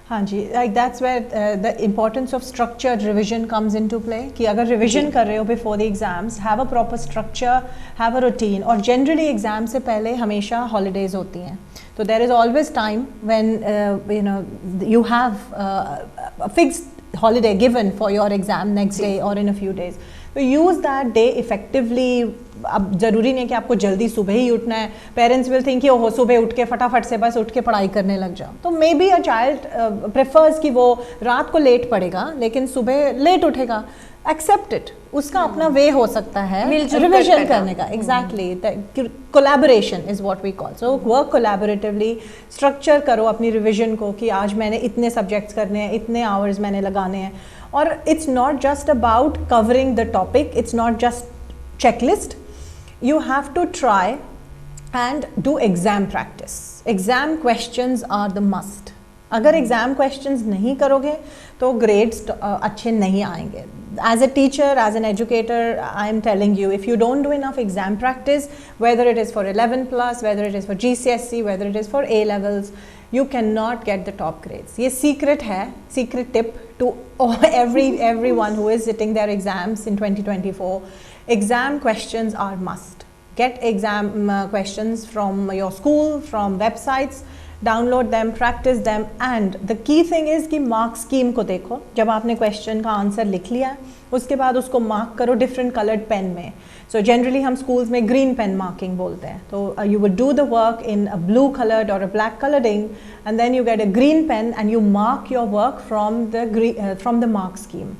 Speaker 2: हाँ जी, like that's where the importance of structured revision comes into play, कि अगर रिविजन कर रहे हो before the exams, have a proper structure, have a routine. और जनरली एग्जाम से पहले हमेशा हॉलीडेज होती हैं, तो there is always time when you know you have a fixed holiday given for your exam next day और in a few days, तो use that day effectively. अब ज़रूरी नहीं कि आपको जल्दी सुबह ही उठना है, पेरेंट्स विल थिंक कि ओहो सुबह उठ के फटाफट से बस उठ के पढ़ाई करने लग जाओ, तो may be a child prefers कि वो रात को लेट पढ़ेगा लेकिन सुबह लेट उठेगा, एक्सेप्ट इट, उसका अपना वे हो सकता है रिविजन करने का। Exactly, collaboration is what we call, so work collaboratively, structure करो अपनी रिविजन को कि आज मैंने इतने सब्जेक्ट्स करने हैं, इतने आवर्स मैंने लगाने हैं। और it's not just about covering the topic, it's not just checklist, you have to try and do exam practice. Exam questions are the must. अगर एग्ज़ाम क्वेश्चंस नहीं करोगे तो ग्रेड्स अच्छे नहीं आएंगे। As a teacher, as an educator, I am telling you, if you don't do enough exam practice, whether it is for 11 plus, whether it is for GCSE, whether it is for A levels, you cannot get the top grades. ये secret है, secret tip to everyone who is sitting their exams in 2024. Exam questions are must. Get exam questions from your school, from websites, download them, practice them, and the key thing is कि mark scheme को देखो। जब आपने question का answer लिख लिया उसके बाद उसको मार्क करो डिफरेंट कलर्ड पेन में। सो जनरली हम स्कूल्स में ग्रीन पेन मार्किंग बोलते हैं, तो you would do the work in a blue coloured और a black coloured ink, and then you get a green pen and you mark your work from the mark scheme.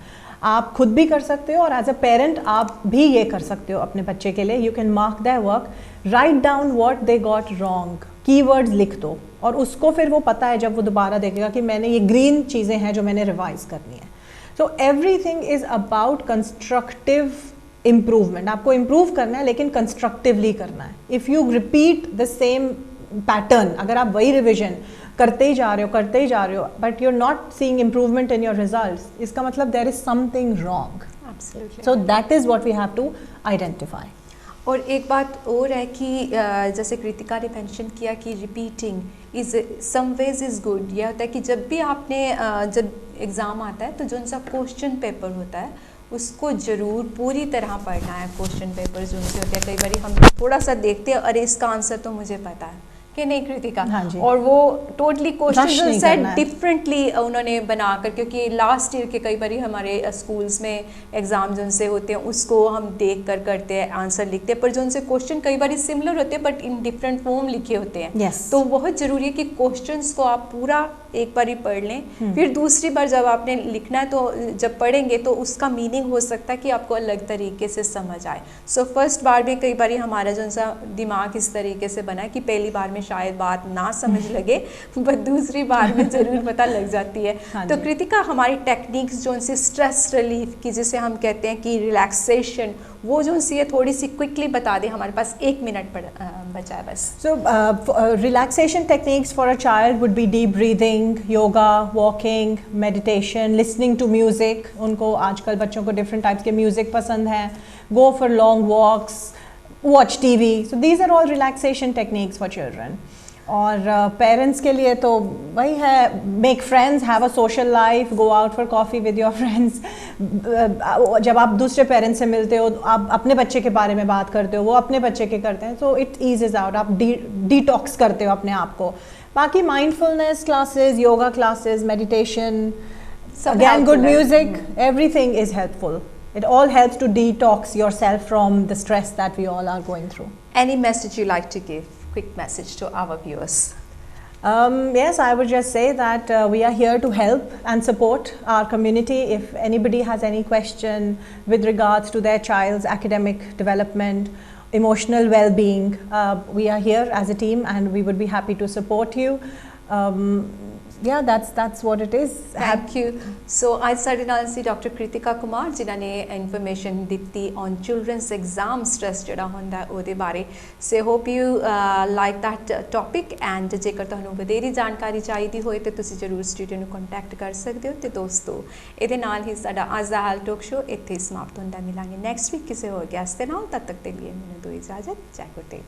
Speaker 2: आप खुद भी कर सकते हो और एज अ पेरेंट आप भी ये कर सकते हो अपने बच्चे के लिए। You can mark their work, write down what they got wrong, keywords लिख दो, और उसको फिर वो पता है जब वो दोबारा देखेगा कि मैंने ये ग्रीन चीज़ें हैं जो मैंने रिवाइज करनी है। So everything is about constructive improvement. आपको इम्प्रूव करना है लेकिन कंस्ट्रक्टिवली करना है। If you repeat the same pattern, अगर आप वही रिविजन करते ही जा रहे हो but you are not seeing improvement in your results, इसका मतलब there is something wrong. So that is what we have to identify.
Speaker 1: और एक बात और है कि जैसे कृतिका ने मेंशन किया कि repeating is some ways is good. यह होता है कि जब भी आपने जब एग्ज़ाम आता है तो जो उनसा क्वेश्चन पेपर होता है उसको ज़रूर पूरी तरह पढ़ना है। क्वेश्चन पेपर जो उनसे होते हैं, कई बार हम थोड़ा सा देखते हैं अरे इसका आंसर तो मुझे पता है कि नहीं कृतिका,
Speaker 2: हाँ,
Speaker 1: और वो टोटली क्वेश्चन सेट डिफरेंटली उन्होंने बनाकर, क्योंकि लास्ट ईयर के कई बार हमारे स्कूल्स में एग्जाम जो उनसे होते हैं उसको हम देख कर करते हैं, आंसर लिखते हैं, पर जो उनसे क्वेश्चन कई बार सिमिलर होते हैं बट इन डिफरेंट फॉर्म लिखे होते हैं।
Speaker 2: yes.
Speaker 1: तो बहुत ज़रूरी है कि क्वेश्चंस को आप पूरा एक बार ही पढ़ लें, फिर दूसरी बार जब आपने लिखना है तो जब पढ़ेंगे तो उसका मीनिंग हो सकता है कि आपको अलग तरीके से समझ आए। सो फर्स्ट बार में कई बार हमारा जो सा दिमाग इस तरीके से बना है कि पहली बार में शायद बात ना समझ लगे बट दूसरी बार में ज़रूर पता लग जाती है। तो कृतिका, हमारी टेक्निक्स जो उनसे स्ट्रेस रिलीफ की, जिसे हम कहते हैं कि रिलैक्सेशन, वो जो उनसे थोड़ी सी क्विकली बता दें, हमारे पास 1 मिनट बचा है बस।
Speaker 2: So relaxation techniques for a child would be deep breathing, yoga, walking, meditation, listening to music. उनको आजकल बच्चों को डिफरेंट टाइप्स के म्यूज़िक पसंद हैं। Go for long walks, watch TV. So these are all relaxation techniques for children. और parents के लिए तो वही है, make friends, have a social life, go out for coffee with your friends. जब आप दूसरे पेरेंट्स से मिलते हो, आप अपने बच्चे के बारे में बात करते हो, वो अपने बच्चे के करते हैं, सो इट ईजेस आउट, आप डिटॉक्स करते हो अपने आप को। बाकी mindfulness classes, yoga classes, meditation,
Speaker 1: सब
Speaker 2: again good
Speaker 1: helpful है।
Speaker 2: music, everything is helpful. It all helps to detox yourself from the stress that we all are going through.
Speaker 1: Any message you like to give? Quick message to our viewers.
Speaker 2: Yes, I would just say that we are here to help and support our community. If anybody has any question with regards to their child's academic development, emotional well-being, we are here as a team and we would be happy to support you. Yeah, that's what it is.
Speaker 1: Thank you. So आज साढ़े नाल सी doctor Kritika Kumar जिन्हां ने information दित्ती on children's exam stress जिहड़ा हुंदा ओहदे बारे से hope you like that topic and जेकर तुहानूं वधेरी जानकारी चाहिदी होए ते तुसीं जरूर स्टूडियो नूं कॉन्टैक्ट कर सकदे हो ते दोस्तों इहदे नाल ही साडा अज दा हाल टॉक शो इत्थे समाप्त हुंदा मिलांगे नेक्स्ट वीक किसी होर गैस्ट दे नाल तद तक दे लिए मैनूं दो इजाजत जय गुरदेव।